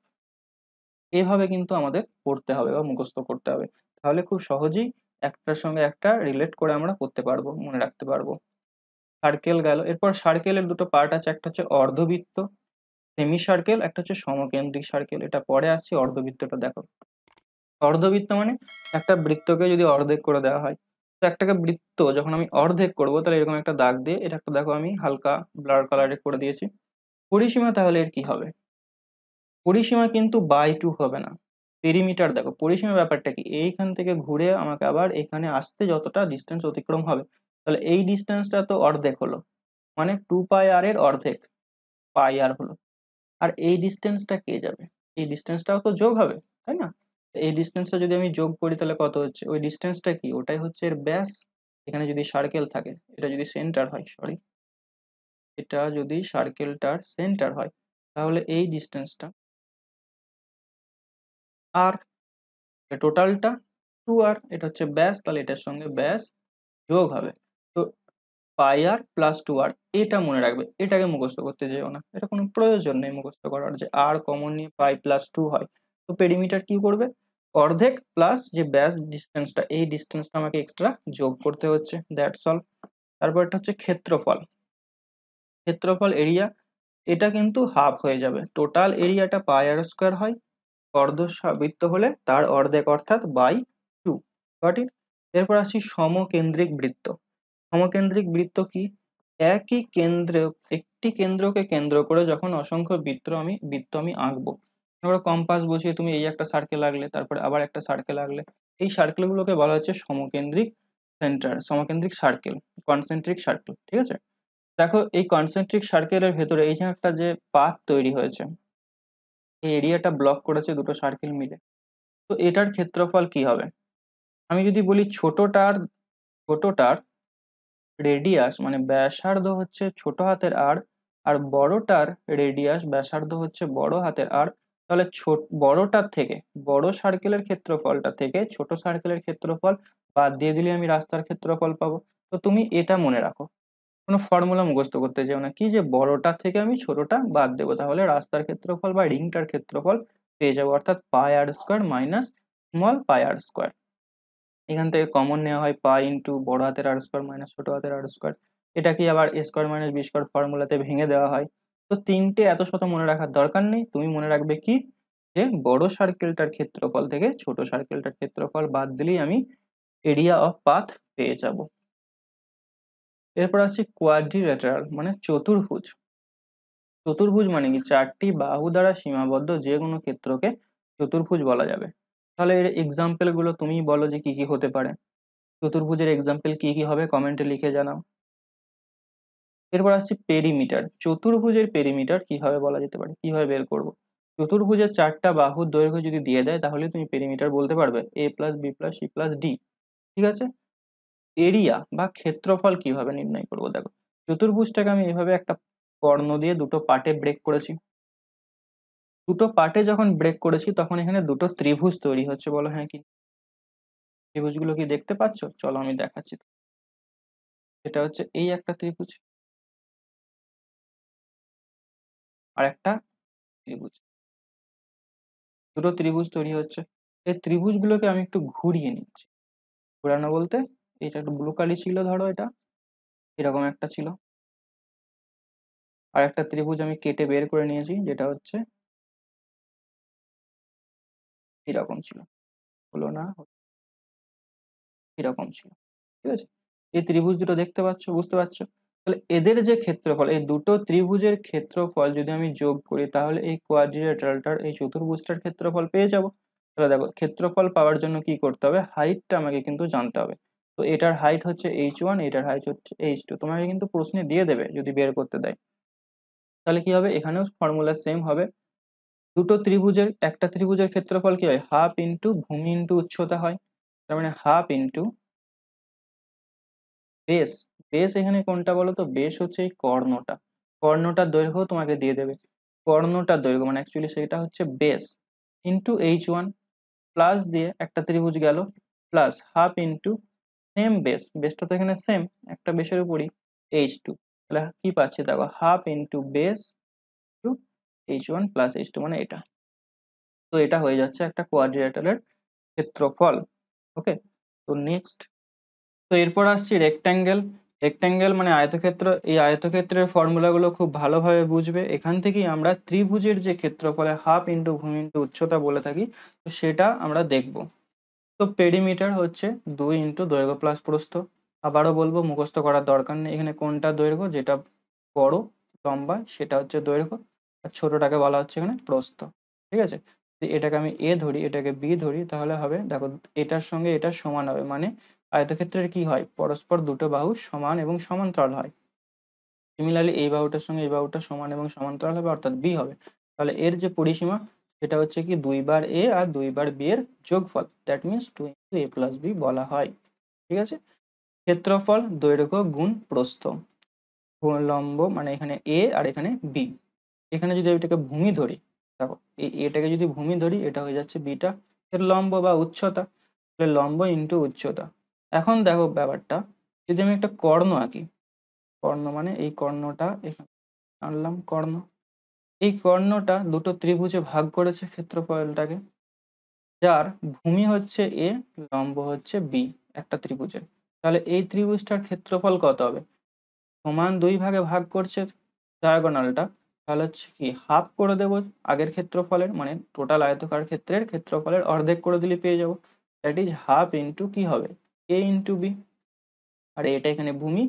এইভাবে কিন্তু আমাদের পড়তে হবে বা মুখস্থ করতে হবে, তাহলে খুব সহজেই একটার সঙ্গে একটা রিলেট করে আমরা করতে পারবো, মনে রাখতে পারবো। সার্কেল গেল, এরপর সার্কেলের দুটো পার্ট আছে, একটা হচ্ছে অর্ধবৃত্ত সেমি সার্কেল, একটা হচ্ছে সমকেন্দ্রিক সার্কেল। এটা পরে আসছে, অর্ধবৃত্তটা দেখো। অর্ধবৃত্ত মানে একটা বৃত্তকে যদি অর্ধেক করে দেওয়া হয়, তো একটাকে বৃত্ত যখন আমি অর্ধেক করব, তাহলে এরকম একটা দাগ দিয়ে, এটা একটা দেখো আমি হালকা ব্লার কালারে করে দিয়েছি। পরিসীমা তাহলে এর কি হবে? পরিসীমা কিন্তু বাই 2 হবে না, পেরিমিটার। দেখো পরিসীমা ব্যাপারটা কি, এইখান থেকে ঘুরে আমাকে আবার এখানে আসতে যতটা ডিস্টেন্স অতিক্রম হবে, তাহলে এই ডিস্টেন্সটা তো অর্ধেক হলো, মানে 2πr এর অর্ধেক পাই আর হলো। আর এই ডিস্টেন্সটা কে যাবে? এই ডিস্টেন্সটাও তো যোগ হবে, তাই না? এই ডিস্টেন্সটা যদি আমি যোগ করি, তাহলে কত হচ্ছে? ওই ডিস্টেন্সটা কি, ওটাই হচ্ছে এর ব্যাস। এখানে যদি সার্কেল থাকে, এটা যদি সেন্টার হয়, সরি, এটা যদি সার্কেলটার সেন্টার হয়, তাহলে এই ডিস্টেন্সটা আর টোটালটা 2r, এটা হচ্ছে ব্যাস, তাহলে এটার সঙ্গে ব্যাস যোগ হবে। তো পাই আর প্লাস 2r, এটা মনে রাখবে, এটাকে মুখস্থ করতে যেও না, এটা কোনো প্রয়োজন নেই মুখস্থ করার, যে আর কমন নিয়ে পাই প্লাস 2 হয়। তো পেরিমিটার কি করবে? অর্ধেক প্লাস যে ব্যাস ডিস্টেন্সটা, এই ডিস্টেন্সটা আমাকে এক্সট্রা যোগ করতে হচ্ছে। That's all. তারপর এটা হচ্ছে ক্ষেত্রফল। ক্ষেত্রফল এরিয়া, এটা কিন্তু হাফ হয়ে যাবে, টোটাল এরিয়াটা পাই আর স্কোয়ার হয়, অর্ধবৃত্ত হলে তার অর্ধেক অর্থাৎ বাই 2। Got it? এরপর আসি সমকেন্দ্রিক বৃত্ত। সমকেন্দ্রিক বৃত্ত কি? একই কেন্দ্র, একটি কেন্দ্রকে কেন্দ্র করে যখন অসংখ্য বৃত্ত আমি আঁকবো, ধরো কম্পাস বসিয়ে তুমি এই একটা সার্কেল আঁকলে, তারপরে আবার একটা সার্কেল আঁকলে, এই সার্কেলগুলোকে বলা হচ্ছে সমকেন্দ্রিক সেন্টার, সমকেন্দ্রিক সার্কেল, কনসেন্ট্রিক সার্কেল। ঠিক আছে? দেখো এই কনসেন্ট্রিক সার্কেলের ভেতরে এই যে একটা যে পাথ তৈরি হয়েছে, এই এরিয়াটা ব্লক করেছে দুটো সার্কেল মিলে, তো এটার ক্ষেত্রফল কি হবে? আমি যদি বলি ছোটটার রেডিয়াস মানে ব্যাসার্ধ হচ্ছে ছোট হাতের আর, আর বড়টার রেডিয়াস ব্যাসার্ধ হচ্ছে বড় হাতের আর, তাহলে বড়টার থেকে, বড় সার্কেলের ক্ষেত্রফলটা থেকে ছোট সার্কেলের ক্ষেত্রফল বাদ দিয়ে দিলে আমি রাস্তার ক্ষেত্রফল পাবো। তো তুমি এটা মনে রাখো, কোনো ফর্মুলা মুখস্থ করতে যেও না, কি যে বড়টা থেকে আমি ছোটটা বাদ দেবো, তাহলে রাস্তার ক্ষেত্রফল বা রিংটার ক্ষেত্রফল পেয়ে যাবো, অর্থাৎ পাই আর স্কোয়ার মাইনাস স্মল পাই আর স্কোয়ার। এখান থেকে কমন নেওয়া হয় পাই ইন্টু বড় হাতের আর স্কোয়ার মাইনাস ছোট হাতের আর স্কোয়ার, এটা কি আবার এ স্কোয়ার মাইনাস বি স্কোয়ার ফর্মুলাতে ভেঙে দেওয়া হয়। তো তিনটে এত শত মনে রাখার দরকার নেই, তুমি মনে রাখবে কি, যে বড় সার্কেলটার ক্ষেত্রফল থেকে ছোট সার্কেলটার ক্ষেত্রফল বাদ দিলেই আমি এরিয়া অফ পাথ পেয়ে যাব। এরপর আসছি কোয়াড্রিল্যাটারাল মানে চতুর্ভুজ। চতুর্ভুজ মানে কি, চারটি বাহু দ্বারা সীমাবদ্ধ যে কোনো ক্ষেত্রকে চতুর্ভুজ বলা যাবে। তাহলে এর এক্সাম্পল গুলো তুমি বলো যে কি কি হতে পারে, চতুর্ভুজের এক্সাম্পল কি কি হবে, কমেন্টে লিখে জানাও। এরপর আসছে পেরিমিটার। চতুর্ভুজের পেরিমিটার কিভাবে বলা যেতে পারে, কিভাবে বের করব? চতুর্ভুজের চারটা বাহুর দৈর্ঘ্য যদি দিয়ে দেয়, তাহলে তুমি পেরিমিটার বলতে পারবে, A plus B plus C plus D. ঠিক আছে? এরিয়া বা ক্ষেত্রফল কিভাবে নির্ণয় করব? দেখো চতুর্ভুজটাকে আমি এভাবে একটা কর্ণ দিয়ে দুটো পার্টে ব্রেক করেছি, দুটো পার্টে যখন ব্রেক করেছি, তখন এখানে দুটো ত্রিভুজ তৈরি হচ্ছে, বলো হ্যাঁ কি? ত্রিভুজগুলো কি দেখতে পাচ্ছ? চলো আমি দেখাচ্ছি। এটা হচ্ছে এই একটা ত্রিভুজ, আর একটা ত্রিভুজ, দুটো ত্রিভুজ তৈরি হচ্ছে। এই ত্রিভুজগুলোকে আমি একটু ঘুরিয়ে নিচ্ছি। ঘোরানো বলতে, এটা একটু ব্লু কালি ছিল, ধরো এটা এরকম একটা ছিল, আর একটা ত্রিভুজ আমি কেটে বের করে নিয়েছি, যেটা হচ্ছে এরকম ছিল, হলো না, এরকম ছিল। ঠিক আছে? এই ত্রিভুজ দুটো দেখতে পাচ্ছ, বুঝতে পারছো? তাহলে এদের যে ক্ষেত্রফল, এই দুটো ত্রিভুজের ক্ষেত্রফল যদি আমি যোগ করি তাহলে এই কোয়াড্রিল্যাটারালটার, এই চতুর্ভুজটার ক্ষেত্রফল পেয়ে যাব। তাহলে দেখো ক্ষেত্রফল পাওয়ার জন্য কি করতে হবে, হাইটটা আমাকে কিন্তু জানতে হবে। তো এটার হাইট হচ্ছে h1, এটার হাইট হচ্ছে h2, তোমাকে কিন্তু প্রশ্নে দিয়ে দেবে যদি বের করতে দেয়। তাহলে কি হবে, এখানেও ফর্মুলা সেম হবে। দুটো ত্রিভুজের, একটা ত্রিভুজের ক্ষেত্রফল কি হয়, হাফ ইন্টু ভূমি ইন্টু উচ্চতা হয়। তার মানে হাফ ইন্টু বেস। বেস এখানে কোনটা বলো তো, বেস হচ্ছে এই কর্ণটা, কর্ণটার দৈর্ঘ্য তোমাকে দিয়ে দেবে। কর্ণটার দৈর্ঘ্য মানে অ্যাকচুয়ালি সেটা হচ্ছে বেস, ইন্টু h1, প্লাস দিয়ে একটা ত্রিভুজ গেল, plus half into same base, বেসটা তো এখানে সেম, একটা বেসের উপরই h2। তাহলে কি পাচ্ছি দেখো, half into base two h1 plus h2 মানে এটা। তো এটা হয়ে যাচ্ছে একটা কোয়াড্রিল্যাটারের ক্ষেত্রফল। ওকে, তো নেক্সট, তো এরপর আসছি রেক্ট্যাঙ্গেল। রেক্ট্যাঙ্গেল মানে আয়তক্ষেত্র। এই আয়তক্ষেত্রের ফর্মুলাগুলো খুব ভালোভাবে বুঝবে, এখান থেকেই আমরা ত্রিভুজের যে ক্ষেত্রফলে হাফ ইন্টু ভূমি ইন্টু উচ্চতা বলে থাকি, তো সেটা আমরা দেখব। তো পেরিমিটার হচ্ছে 2 ইন্টু দৈর্ঘ্য প্লাস প্রস্থ। আবারও বলবো, মুখস্থ করার দরকার নেই, এখানে কোনটা দৈর্ঘ্য, যেটা বড় লম্বা সেটা হচ্ছে দৈর্ঘ্য, আর ছোটটাকে বলা হচ্ছে এখানে প্রস্থ। ঠিক আছে, যদি এটাকে আমি এ ধরি, এটাকে বি ধরি, তাহলে হবে দেখো এটার সঙ্গে এটা সমান হবে, মানে আয়তক্ষেত্রের কি হয়, পরস্পর দুটো বাহু সমান এবং সমান্তরাল হয়। সিমিলারলি এই বাহুটার সঙ্গে এই বাহুটা সমান এবং সমান্তরাল হবে, অর্থাৎ বি হবে। তাহলে এর যে পরিসীমা সেটা হচ্ছে কি 2 বার এ আর 2 বার বি এর যোগফল, that means 2 into A plus B বলা হয়। ঠিক আছে, ক্ষেত্রফল দৈর্ঘ্য গুণ প্রস্থ, লম্ব মানে এখানে এ আর এখানে বি। এখানে যদি এটাকে ভূমি ধরি, দেখো এই এটাকে যদি ভূমি ধরি, এটা হয়ে যাচ্ছে বিটা, এর লম্ব বা উচ্চতা, তাহলে লম্ব ইন্টু উচ্চতা। এখন দেখো ব্যাপারটা, যদি আমি একটা কর্ণ আঁকি, কর্ণ মানে এই কর্ণটা এখানে আনলাম কর্ণ, এই কর্ণটা দুটো ত্রিভুজে ভাগ করেছে ক্ষেত্রফলটাকে, যার ভূমি হচ্ছে এ, লম্ব হচ্ছে বি, একটা ত্রিভুজের। তাহলে এই ত্রিভুজটার ক্ষেত্রফল কত হবে, সমান 2 ভাগে ভাগ করছে ডায়াগোনালটা, তাহলে হচ্ছে কি হাফ করে দেবো আগের ক্ষেত্রফলের, মানে টোটাল আয়তকার ক্ষেত্রের ক্ষেত্রফলের অর্ধেক করে দিলে পেয়ে যাবো, দ্যাট ইজ হাফ ইন্টু কি হবে, এ ইন্টু বি। আর এটা এখানে ভূমি,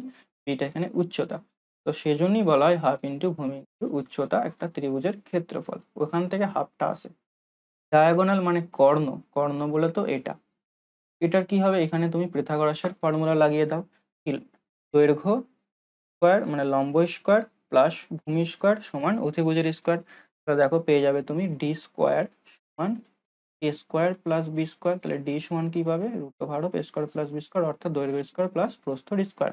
বিটা এখানে উচ্চতা, তো সেজন্যই বলা হয় হাফ ইন্টু ভূমি ইন্টু উচ্চতা একটা ত্রিভুজের ক্ষেত্রফল, ওখান থেকে হাফটা আসে। ডায়াগোনাল মানে কর্ণ, কর্ণ বলে তো এটা, এটার কি হবে, এখানে তুমি পিথাগোরাসের ফর্মুলা লাগিয়ে দাও, কি দৈর্ঘ্য স্কোয়ার মানে লম্ব স্কোয়ার প্লাস ভূমি স্কোয়ার সমান অতিভুজের স্কোয়ার। তো দেখো পেয়ে যাবে তুমি ডি স্কোয়ার সমান A square plus B square. তাহলে ডি সমান কি পাবে, root over of A square plus B square, অর্থাৎ দৈর্ঘ্য স্কোয়ার প্লাস প্রস্থ স্কোয়ার।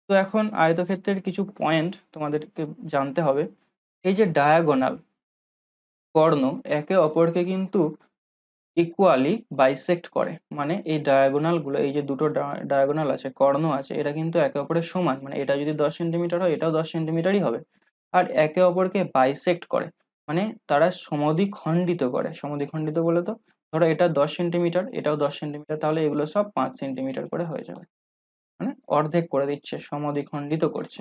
তো এখন আয়তক্ষেত্রের কিছু পয়েন্ট তোমাদেরকে জানতে হবে। এই যে ডায়াগোনাল কর্ণ একে অপরকে কিন্তু ইকুয়ালি বাইসেক্ট করে, মানে এই ডায়াগোনাল গুলো, এই যে দুটো ডায়াগোনাল আছে, কর্ণ আছে, এটা কিন্তু একে অপরের সমান, মানে এটা যদি 10 সেন্টিমিটার হয় এটাও 10 সেন্টিমিটারই হবে। আর একে অপরকে বাইসেক্ট করে মানে তারা সমদ্বিখণ্ডিত করে। সমদ্বিখণ্ডিত বলে তো, ধরো এটা 10 সেন্টিমিটার, এটাও 10 সেন্টিমিটার, তাহলে এগুলো সব 5 সেন্টিমিটার করে হয়ে যাবে, মানে অর্ধেক করে দিচ্ছে, সমদ্বিখণ্ডিত করছে।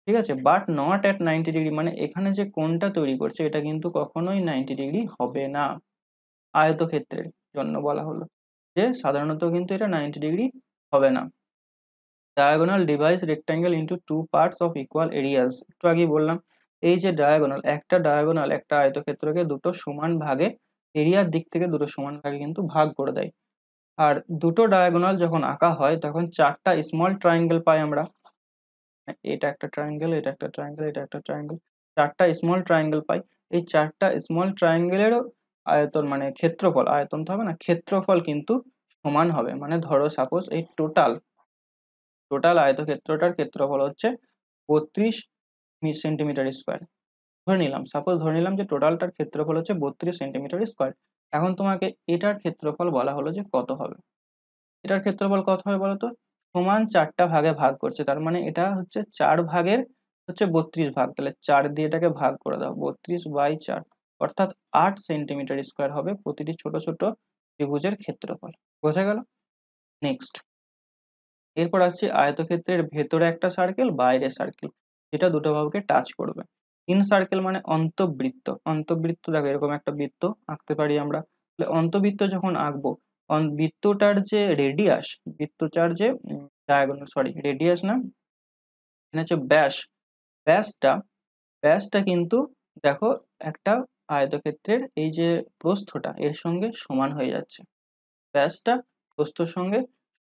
ঠিক আছে, বাট নট অ্যাট 90 ডিগ্রি, মানে এখানে যে কোণটা তৈরি করছে এটা কিন্তু কখনোই 90 ডিগ্রি হবে না। আয়তক্ষেত্রের জন্য বলা হলো যে সাধারণত কিন্তু এটা 90 ডিগ্রি হবে না। Diagonal divides rectangle into two parts of equal areas, একটু আগেই বললাম। এই যে ডায়াগোনাল একটা আয়তক্ষেত্রকে দুটো সমান ভাগে, এরিয়ার দিক থেকে দুটো সমান ভাগে কিন্তু ভাগ করে দেয়। আর দুটো ডায়াগোনাল যখন আঁকা হয় তখন চারটা স্মল ট্রায়াঙ্গেল পাই আমরা, এটা একটা ট্রায়াঙ্গেল, এটা একটা ট্রায়াঙ্গেল, এটা একটা ট্রায়াঙ্গেল, চারটা স্মল ট্রায়াঙ্গেল পাই। এই চারটা স্মল ট্রায়াঙ্গেলেরও আয়তন মানে ক্ষেত্রফল, আয়তন তো হবে না, ক্ষেত্রফল কিন্তু সমান হবে। মানে ধরো সাপোজ এই টোটাল টোটাল আয়তক্ষেত্রটার ক্ষেত্রফল হচ্ছে 32 সেন্টিমিটার স্কোয়ার, ধরে নিলাম, সাপোজ ধরে নিলাম যে টোটালটার ক্ষেত্রফল হচ্ছে 32 সেন্টিমিটার স্কোয়ার। এখন তোমাকে এটার ক্ষেত্রফল বলা হলো যে কত হবে, এটার ক্ষেত্রফল কত হবে বলতো, সমান চারটা ভাগে ভাগ করছে, তার মানে এটা হচ্ছে 4 ভাগের হচ্ছে 32 ভাগ, তাহলে 4 দিয়ে এটাকে ভাগ করে দাও, 32/4, অর্থাৎ 8 সেন্টিমিটার স্কোয়ার হবে প্রতিটি ছোট ছোট ত্রিভুজের ক্ষেত্রফল। বোঝা গেল? নেক্সট, এরপর আসছে আয়তক্ষেত্রের ভেতরে একটা সার্কেল, বাইরে সার্কেল, যেটা দুটো বাহুকে টাচ করবে। ইন সার্কেল মানে অন্তবৃত্ত, অন্তবৃত্ত দেখো এরকম একটা বৃত্ত আঁকতে পারি আমরা। তাহলে অন্তবৃত্ত যখন আঁকবো, বৃত্তটার যে রেডিয়াস, বৃত্তটার যে ডায়াগোনাল, সরি রেডিয়াস না, এখানে হচ্ছে ব্যাস। ব্যাসটা ব্যাসটা কিন্তু দেখো একটা আয়তক্ষেত্রের এই যে প্রস্থটা এর সঙ্গে সমান হয়ে যাচ্ছে। ব্যাসটা প্রস্থর সঙ্গে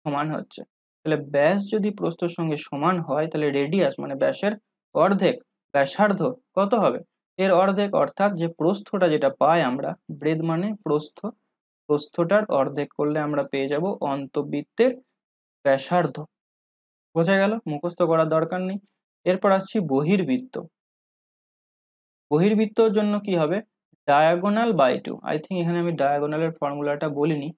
সমান হচ্ছে। তাহলে ব্যাস যদি প্রস্থর সঙ্গে সমান হয় তাহলে রেডিয়াস মানে ব্যাসের অর্ধেক, ব্যাসার্ধ কত হবে? এর অর্ধেক, অর্থাৎ যে প্রস্থটা যেটা পাই আমরা, ব্রেড মানে প্রস্থ, প্রস্থটার অর্ধেক করলে আমরা পেয়ে যাব অন্তবৃত্তের ব্যাসার্ধ। বোঝা গেল, মুখস্থ করার দরকার নেই। এরপর আসছি বহির্বৃত্ত। বহির্বৃত্তর জন্য কি হবে? Diagonal by two. I think এখানে আমি ডায়াগোনালের ফর্মুলাটা বলিনি।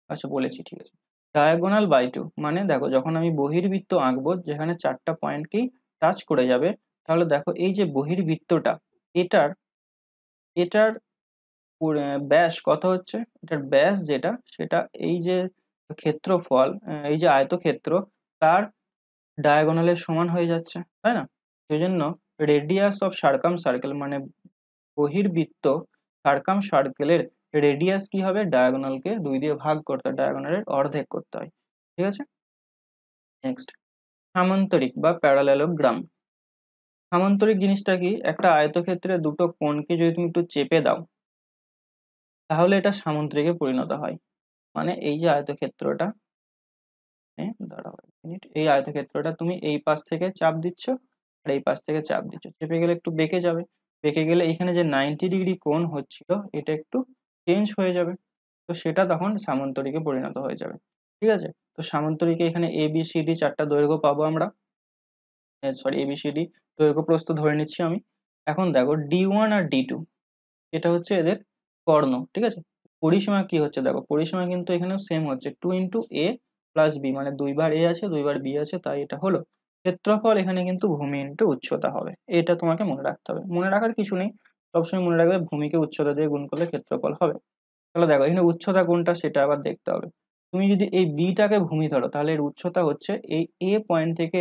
আচ্ছা বলেছি, ঠিক আছে। ডায়াগোনাল বাই টু মানে দেখো যখন আমি বহির্বৃত্ত আঁকবো যেখানে চারটা পয়েন্টকেই টাচ করে যাবে, তাহলে দেখো এই যে বহির্বৃত্তটা, এটার এটার ব্যাস কত হচ্ছে, এটার ব্যাস যেটা সেটা এই যে ক্ষেত্রফল, এই যে আয়তক্ষেত্র তার ডায়াগোনালের সমান হয়ে যাচ্ছে, তাই না? সেই জন্য রেডিয়াস অফ সার্কাম সার্কেল মানে বহির্বৃত্ত সার্কাম সার্কেলের রেডিয়াস কি হবে? ডায়াগোনালকে 2 দিয়ে ভাগ করতে হয়, ডায়াগোনালের অর্ধেক করতে হয়। ঠিক আছে, নেক্সট সামান্তরিক বা প্যারালেলোগ্রাম। সামান্তরিক জিনিসটা কি? একটা আয়তক্ষেত্রে দুটো কোণকে যদি তুমি একটু চেপে দাও তাহলে এটা সামান্তরিকে পরিণত হয়। মানে এই যে আয়তক্ষেত্রটা, দাঁড়াও এক মিনিট, এই আয়তক্ষেত্রটা তুমি এই পাশ থেকে চাপ দিচ্ছ আর এই পাশ থেকে চাপ দিচ্ছ, চেপে গেলে একটু বেঁকে যাবে। বেঁকে গেলে এখানে যে 90 ডিগ্রি কোণ হচ্ছিল এটা একটু চেঞ্জ হয়ে যাবে, তো সেটা তখন সামান্তরিকে পরিণত হয়ে যাবে। ঠিক আছে, তো সামান্তরিকে এখানে এ বি সি ডি চারটা দৈর্ঘ্য পাবো আমরা, sorry A B C D দৈর্ঘ্য প্রস্থ ধরে নিচ্ছি আমি। এখন দেখো D1 আর D2 এটা হচ্ছে এদের কর্ণ। ঠিক আছে, পরিসীমা কি হচ্ছে দেখো, পরিসীমা কিন্তু এখানেও সেম হচ্ছে 2 × A + B, মানে দুইবার এ আছে দুইবার বি আছে, তাই এটা হলো ক্ষেত্রফল। এখানে কিন্তু ভূমি ইন্টু উচ্চতা হবে, এটা তোমাকে মনে রাখতে হবে, মনে রাখার কিছু নেই, সবসময় মনে রাখবে ভূমিকে উচ্চতা দিয়ে গুণ করলে ক্ষেত্রফল হবে। তাহলে দেখো এখানে উচ্চতা কোনটা সেটা আবার দেখতে হবে। তুমি যদি এই বিটাকে ভূমি ধরো তাহলে এর উচ্চতা হচ্ছে এই এ পয়েন্ট থেকে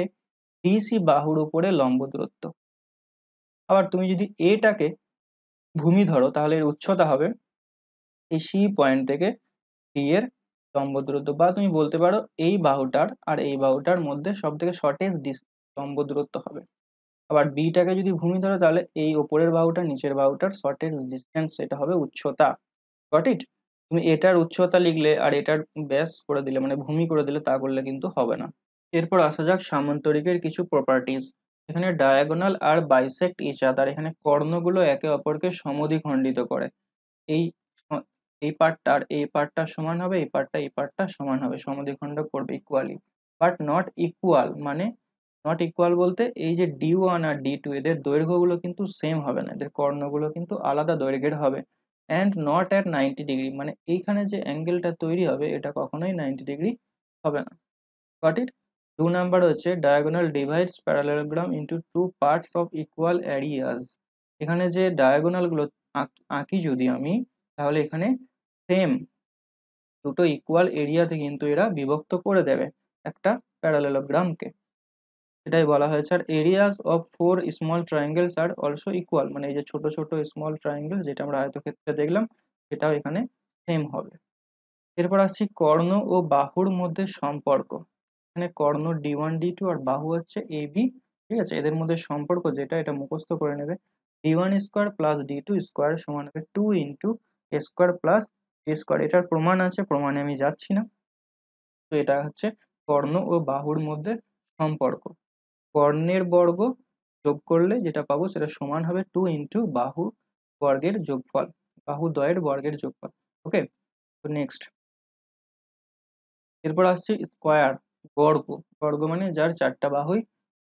ডিসি বাহুর উপরে লম্ব দূরত্ব। আবার তুমি যদি এটাকে ভূমি ধরো তাহলে এর উচ্চতা হবে এই সি পয়েন্ট থেকে ডি এর লম্ব দূরত্ব, বা তুমি বলতে পারো এই বাহুটার আর এই বাহুটার মধ্যে সব থেকে শর্টেস্ট লম্ব দূরত্ব হবে। আবার বিটাকে যদি ভূমি ধরো তাহলে এই ওপরের বাহুটা নিচের বাহুটার শর্টেস্ট ডিস্টেন্স, এটা হবে উচ্চতা। Got it? তুমি এটার উচ্চতা লিখলে আর এটার ব্যাস করে দিলে মানে ভূমি করে দিলে তা করলে কিন্তু হবে না। এরপর আসা যাক সামান্তরিকের কিছু প্রপার্টিজ। এখানে ডায়াগোনাল আর বাইসেক্ট ইচ আদার, এখানে কর্ণগুলো একে অপরকে সমদ্বিখণ্ডিত করে। এই এই পার্টটা আর এই পার্টটা সমান হবে, এই পার্টটা এই পার্টটা সমান হবে, সমদ্বিখণ্ড করবে ইকুয়ালি, বাট নট ইকুয়াল। মানে নট ইকুয়াল বলতে এই যে D1 আর D2 এদের দৈর্ঘ্যগুলো কিন্তু সেম হবে না, এদের কর্ণগুলো কিন্তু আলাদা দৈর্ঘ্যের হবে। অ্যান্ড নট অ্যাট 90 ডিগ্রি, মানে এইখানে যে অ্যাঙ্গেলটা তৈরি হবে এটা কখনোই 90 ডিগ্রি হবে না। Got it? 2 নাম্বার হচ্ছে diagonal divides parallelogram into two parts of equal areas. এখানে যে ডায়াগোনাল গুলো আঁকি যদি আমি, তাহলে এখানে সেম দুটো ইকুয়াল এরিয়াতে কিন্তু এরা বিভক্ত করে দেবে একটা প্যারালেলোগ্রামকে, এটাই বলা হয়েছে। আর areas of 4 small triangles are also equal, মানে এই যে ছোট ছোট স্মল ট্রায়াঙ্গেল যেটা আমরা আয়তক্ষেত্রে দেখলাম সেটাও এখানে সেম হবে। এরপর আসছি কর্ণ ও বাহুর মধ্যে সম্পর্ক। এখানে কর্ণ D1 D2 আর বাহু হচ্ছে AB। ঠিক আছে, এদের মধ্যে সম্পর্ক যেটা এটা মুখস্থ করে নেবে, D1² + D2² সমান হবে 2 × A² + B²। এটার প্রমাণ আছে, প্রমাণে আমি যাচ্ছি না। তো এটা হচ্ছে কর্ণ ও বাহুর মধ্যে সম্পর্ক। কর্ণের বর্গ যোগ করলে যেটা পাবো সেটা সমান হবে 2 × বাহু বর্গের যোগফল, বাহু দ্বয়ের বর্গের যোগফল। ওকে, তো নেক্সট এরপর আসছে স্কোয়ার, বর্গ। বর্গ মানে যার চারটা বাহুই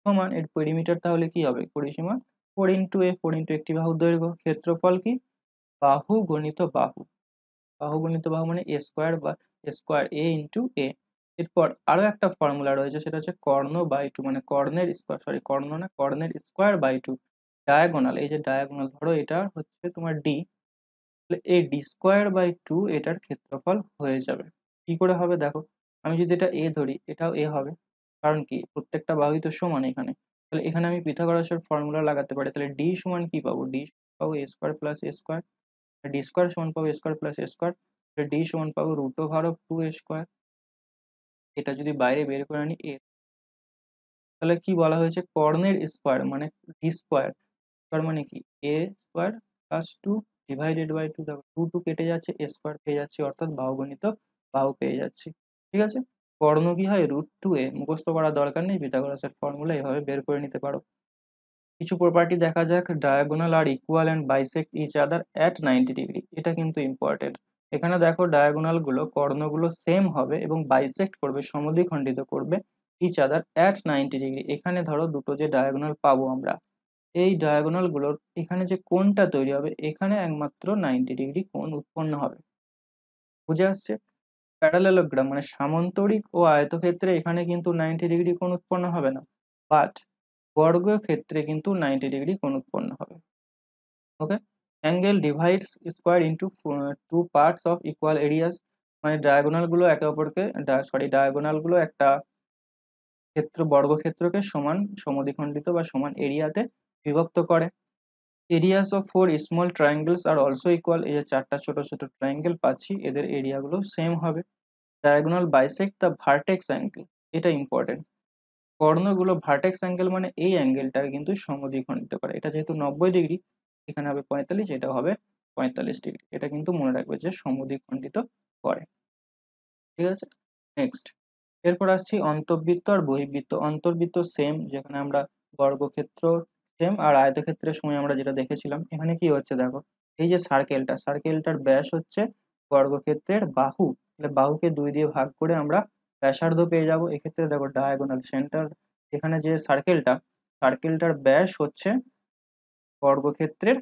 সমান, এর পেরিমিটার তাহলে কি হবে? পরিসীমা 4 × A, 4 × একটি বাহুর দৈর্ঘ্য। ক্ষেত্রফল কি? বাহু গণিত বাহু, বাহু গণিত বাহু মানে A² বা A²A × A। এরপর আরো একটা ফর্মুলা রয়েছে, সেটা হচ্ছে কর্ণ/2 মানে কর্ণের স্কোয়ার, সরি কর্ণ না, কর্ণের স্কোয়ার/2 ডায়াগোনাল। এই যে ডায়াগোনাল ধরো এটা হচ্ছে তোমার D, তাহলে এই D²/2 এটার ক্ষেত্রফল হয়ে যাবে। কি করে হবে দেখো, আমি যদি এটা A ধরি এটাও A হবে, কারণ কি প্রত্যেকটা বাহুই তো সমান এখানে। তাহলে এখানে আমি পিথাগোরাসের ফর্মুলা লাগাতে পারি, তাহলে D সমান কি পাবো? D পাবো A² + A², D² সমান পাবো A² + A², D সমান পাবো √2A²। এটা যদি বাইরে বের করে আনি A, তাহলে কি বলা হয়েছে, কর্ণের স্কোয়ার মানে ডি স্কোয়ার, স্কোয়ার মানে কি A square plus two divided by two, দেখো টু টু কেটে যাচ্ছে, এ স্কোয়ার পেয়ে যাচ্ছি, অর্থাৎ বাহুগণিত বাহু পেয়ে যাচ্ছি। ঠিক আছে, কর্ণ কি হয় √2a, মুখস্থ করার দরকার নেই, পিথাগোরাসের ফর্মুলা এভাবে বের করে নিতে পারো। কিছু প্রপার্টি দেখা যাক, diagonal are equal and bisect each other at 90 degree, এটা কিন্তু ইম্পর্টেন্ট। এখানে দেখো ডায়াগোনাল গুলো কর্ণগুলো সেম হবে এবং বাইসেক্ট করবে, সমদ্বিখণ্ডিত করবে ইচ আদার অ্যাট 90 ডিগ্রি। এখানে ধরো দুটো যে ডায়াগোনাল পাবো আমরা, এই ডায়াগোনাল গুলোর এখানে যে কোণটা তৈরি হবে, এখানে একমাত্র 90 ডিগ্রি কোণ উৎপন্ন হবে। বুঝে আসছে? প্যারালেলোগ্রাম মানে সামান্তরিক ও আয়তক্ষেত্রে এখানে কিন্তু 90 ডিগ্রি কোণ উৎপন্ন হবে না, বাট বর্গক্ষেত্রে কিন্তু 90 ডিগ্রি কোণ উৎপন্ন হবে। Okay, angle divides square into two parts of equal areas, মানে ডায়াগোনাল গুলো একে অপরকে, ডায়াগোনাল গুলো একটা বর্গক্ষেত্রকে সমান সমদ্বিখণ্ডিত বা সমান এরিয়াতে বিভক্ত করে। Areas of four small triangles are also equal, এই যে চারটা ছোট ছোট ট্রায়াঙ্গেল পাচ্ছি, এদের এরিয়াগুলো সেম হবে। Diagonal bisect the vertex angle, এটা ইম্পর্টেন্ট। কর্ণগুলো ভার্টেক্স অ্যাঙ্গেল মানে এই অ্যাঙ্গেলটাকে কিন্তু সমদ্বিখণ্ডিত করে, এটা যেহেতু 90 ডিগ্রি, এখানে হবে 45, এটা হবে 45 ডিগ্রি, এটা কিন্তু মনে রাখবে যে সমদ্বিখণ্ডিত করে। ঠিক আছে, নেক্সট। এরপর আসছি অন্তর্বৃত্ত আর বহির্বৃত্ত। অন্তর্বৃত্ত সেম, যেখানে আমরা বর্গক্ষেত্র সেম, আর আয়তক্ষেত্রের সময় আমরা যেটা দেখেছিলাম, এখানে কি হচ্ছে দেখো, এই যে সার্কেলটার ব্যাস হচ্ছে বর্গক্ষেত্রের বাহু, তাহলে বাহুকে 2 দিয়ে ভাগ করে আমরা ব্যাসার্ধ পেয়ে যাব। এক্ষেত্রে দেখো ডায়াগোনাল সেন্টার, এখানে যে সার্কেলটার ব্যাস হচ্ছে বর্গক্ষেত্রের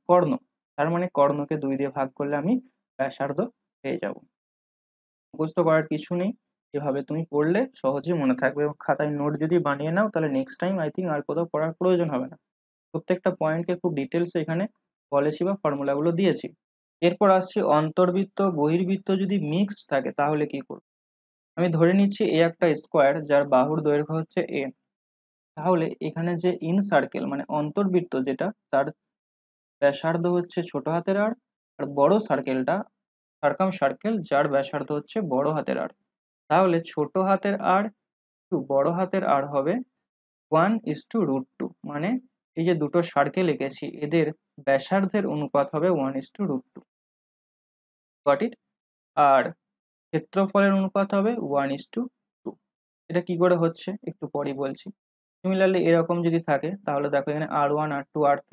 কর্ণ, তার মানে কর্ণকে 2 দিয়ে ভাগ করলে আমি ব্যাসার্ধ পেয়ে যাব। মুখস্থ করার কিছু নেই, এভাবে তুমি পড়লে সহজে মনে থাকবে, এবং খাতায় নোট যদি বানিয়ে নাও তাহলে নেক্সট টাইম আই থিঙ্ক আর কোথাও পড়ার প্রয়োজন হবে না। প্রত্যেকটা পয়েন্টকে খুব ডিটেলস এখানে বলেছি বা ফর্মুলাগুলো দিয়েছি। এরপর আসছে অন্তর্বৃত্ত বহির্বৃত্ত যদি মিক্সড থাকে তাহলে কি করব। আমি ধরে নিচ্ছি এ একটা স্কোয়ার যার বাহুর দৈর্ঘ্য হচ্ছে এ, তাহলে এখানে যে ইন সার্কেল মানে অন্তর্বৃত্ত যেটা, তার ব্যাসার্ধ হচ্ছে ছোট হাতের আর, আর বড় সার্কেলটা সার্কাম সার্কেল যার ব্যাসার্ধ হচ্ছে বড় হাতের আর, তাহলে ছোট হাতের আর টু বড় হাতের আর হবে 1:√2, মানে এই যে দুটো সার্কেল এঁকেছি এদের ব্যাসার্ধের অনুপাত হবে 1:√2, গট ইট। আর ক্ষেত্রফলের অনুপাত হবে 1:2। এটা কি করে হচ্ছে একটু পরেই বলছি। সিমিলারলি এরকম যদি থাকে তাহলে দেখো এখানে R1 R2 R3,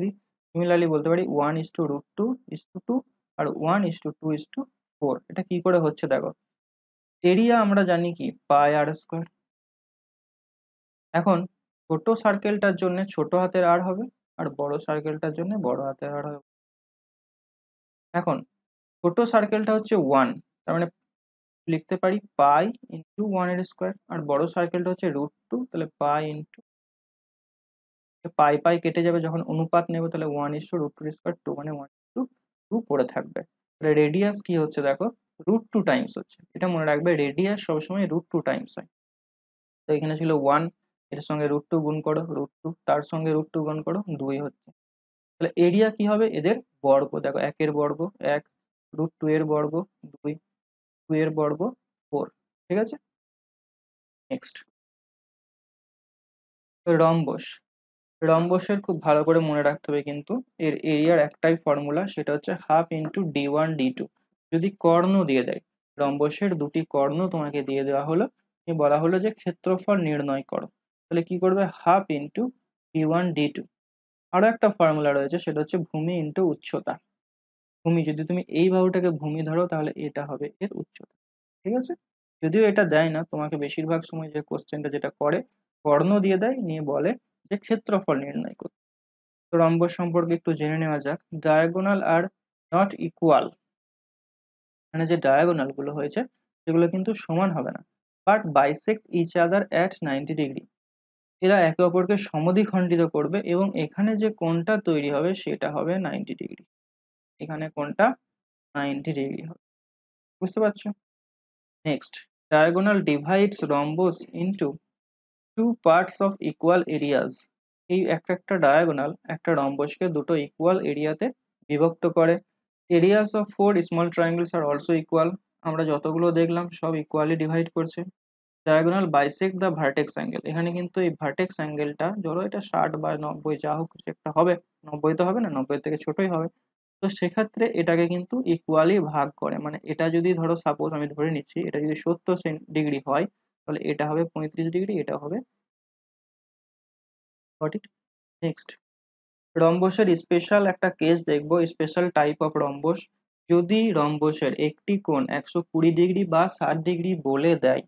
সিমিলারলি বলতে পারি 1:2:2 আর 1:2:4। এটা কি করে হচ্ছে দেখো, এরিয়া আমরা জানি কি পাই আর স্কোয়ার। এখন ছোট সার্কেলটার জন্য ছোট হাতের আর হবে, আর বড় সার্কেলটার জন্য বড় হাতের আর হবে। এখন ছোট সার্কেলটা হচ্ছে 1, তার মানে লিখতে পারি পাই ইন্টু 1 এর স্কোয়ার, আর বড় সার্কেলটা হচ্ছে √2, তাহলে পাই ইন্টু পাই কেটে যাবে, যখন অনুপাত নেবে তাহলে 1:√2 2, মানে 1:2 পড়ে থাকবে। তাহলে রেডিয়াস কি হচ্ছে দেখো, √2 টাইমস হচ্ছে, এটা মনে রাখবে রেডিয়াস সবসময় √2 টাইমস হয়। তো এখানে ছিল 1, এর সঙ্গে √2 গুণ করো, √2 তার সঙ্গে √2 গুণ করো, 2 হচ্ছে। তাহলে এরিয়া কি হবে এদের বর্গ, দেখো 1 এর বর্গ 1, √2 এর বর্গ 2, 2 এর বর্গ 4। ঠিক আছে, নেক্সট। রম্বস, রম্বসের খুব ভালো করে মনে রাখতে হবে কিন্তু, এর এরিয়ার একটাই ফর্মুলা, সেটা হচ্ছে ½ × D1 D2। যদি কর্ণ দিয়ে দেয়, রম্বসের দুটি কর্ণ তোমাকে দিয়ে দেওয়া হলো, বলা হলো যে ক্ষেত্রফল নির্ণয় করো, তাহলে কি করবে ½ × D1 D2। আরো একটা ফর্মুলা রয়েছে, সেটা হচ্ছে ভূমি ইন্টু উচ্চতা। ভূমি, যদি তুমি এই বাহুটাকে ভূমি ধরো তাহলে এটা হবে এর উচ্চতা। ঠিক আছে, যদিও এটা দেয় না তোমাকে, বেশিরভাগ সময় যে কোশ্চেনটা যেটা করে কর্ণ দিয়ে দেয়, নিয়ে বলে যে ক্ষেত্রফল নির্ণয় করতে। তো রম্বস সম্পর্কে একটু জেনে নেওয়া যাক। ডায়াগোনাল আর নট ইকুয়াল, মানে যে ডায়াগোনাল গুলো হয়েছে সেগুলো কিন্তু সমান হবে না, but bisect each other at 90 degree, এরা একে অপরকে সমদ্বিখণ্ডিত করবে, এবং এখানে যে কোণটা তৈরি হবে সেটা হবে 90 ডিগ্রি, এখানে কোণটা 90 ডিগ্রি হবে। বুঝতে পারছো? Next, diagonal divides rhombus into two parts of equal areas. এই একটা ডায়াগোনাল একটা রম্বসকে দুটো ইকুয়াল এরিয়াতে বিভক্ত করে। Areas of four small triangles are also equal, আমরা যতগুলো দেখলাম সব ইকুয়ালি ডিভাইড করছে। Diagonal bisect the vertex angle, এখানে কিন্তু এই ভার্টেক্স অ্যাঙ্গেলটা ধরো এটা 60 বা 90 যা হোক কিছু একটা হবে, 90 তো হবে না, 90 থেকে ছোটই হবে। তো সেক্ষেত্রে এটাকে কিন্তু ইকুয়ালি ভাগ করে, মানে এটা যদি ধরো সাপোজ আমি ধরে নিচ্ছি এটা যদি 70 ডিগ্রি হয়, তাহলে এটা হবে 35 ডিগ্রি, এটা হবে 40। নেক্সট, রম্বসের স্পেশাল একটা কেস দেখবো, স্পেশাল টাইপ অফ রম্বস। যদি রম্বসের একটি কোণ 120 ডিগ্রি বা 60 ডিগ্রি বলে দেয়,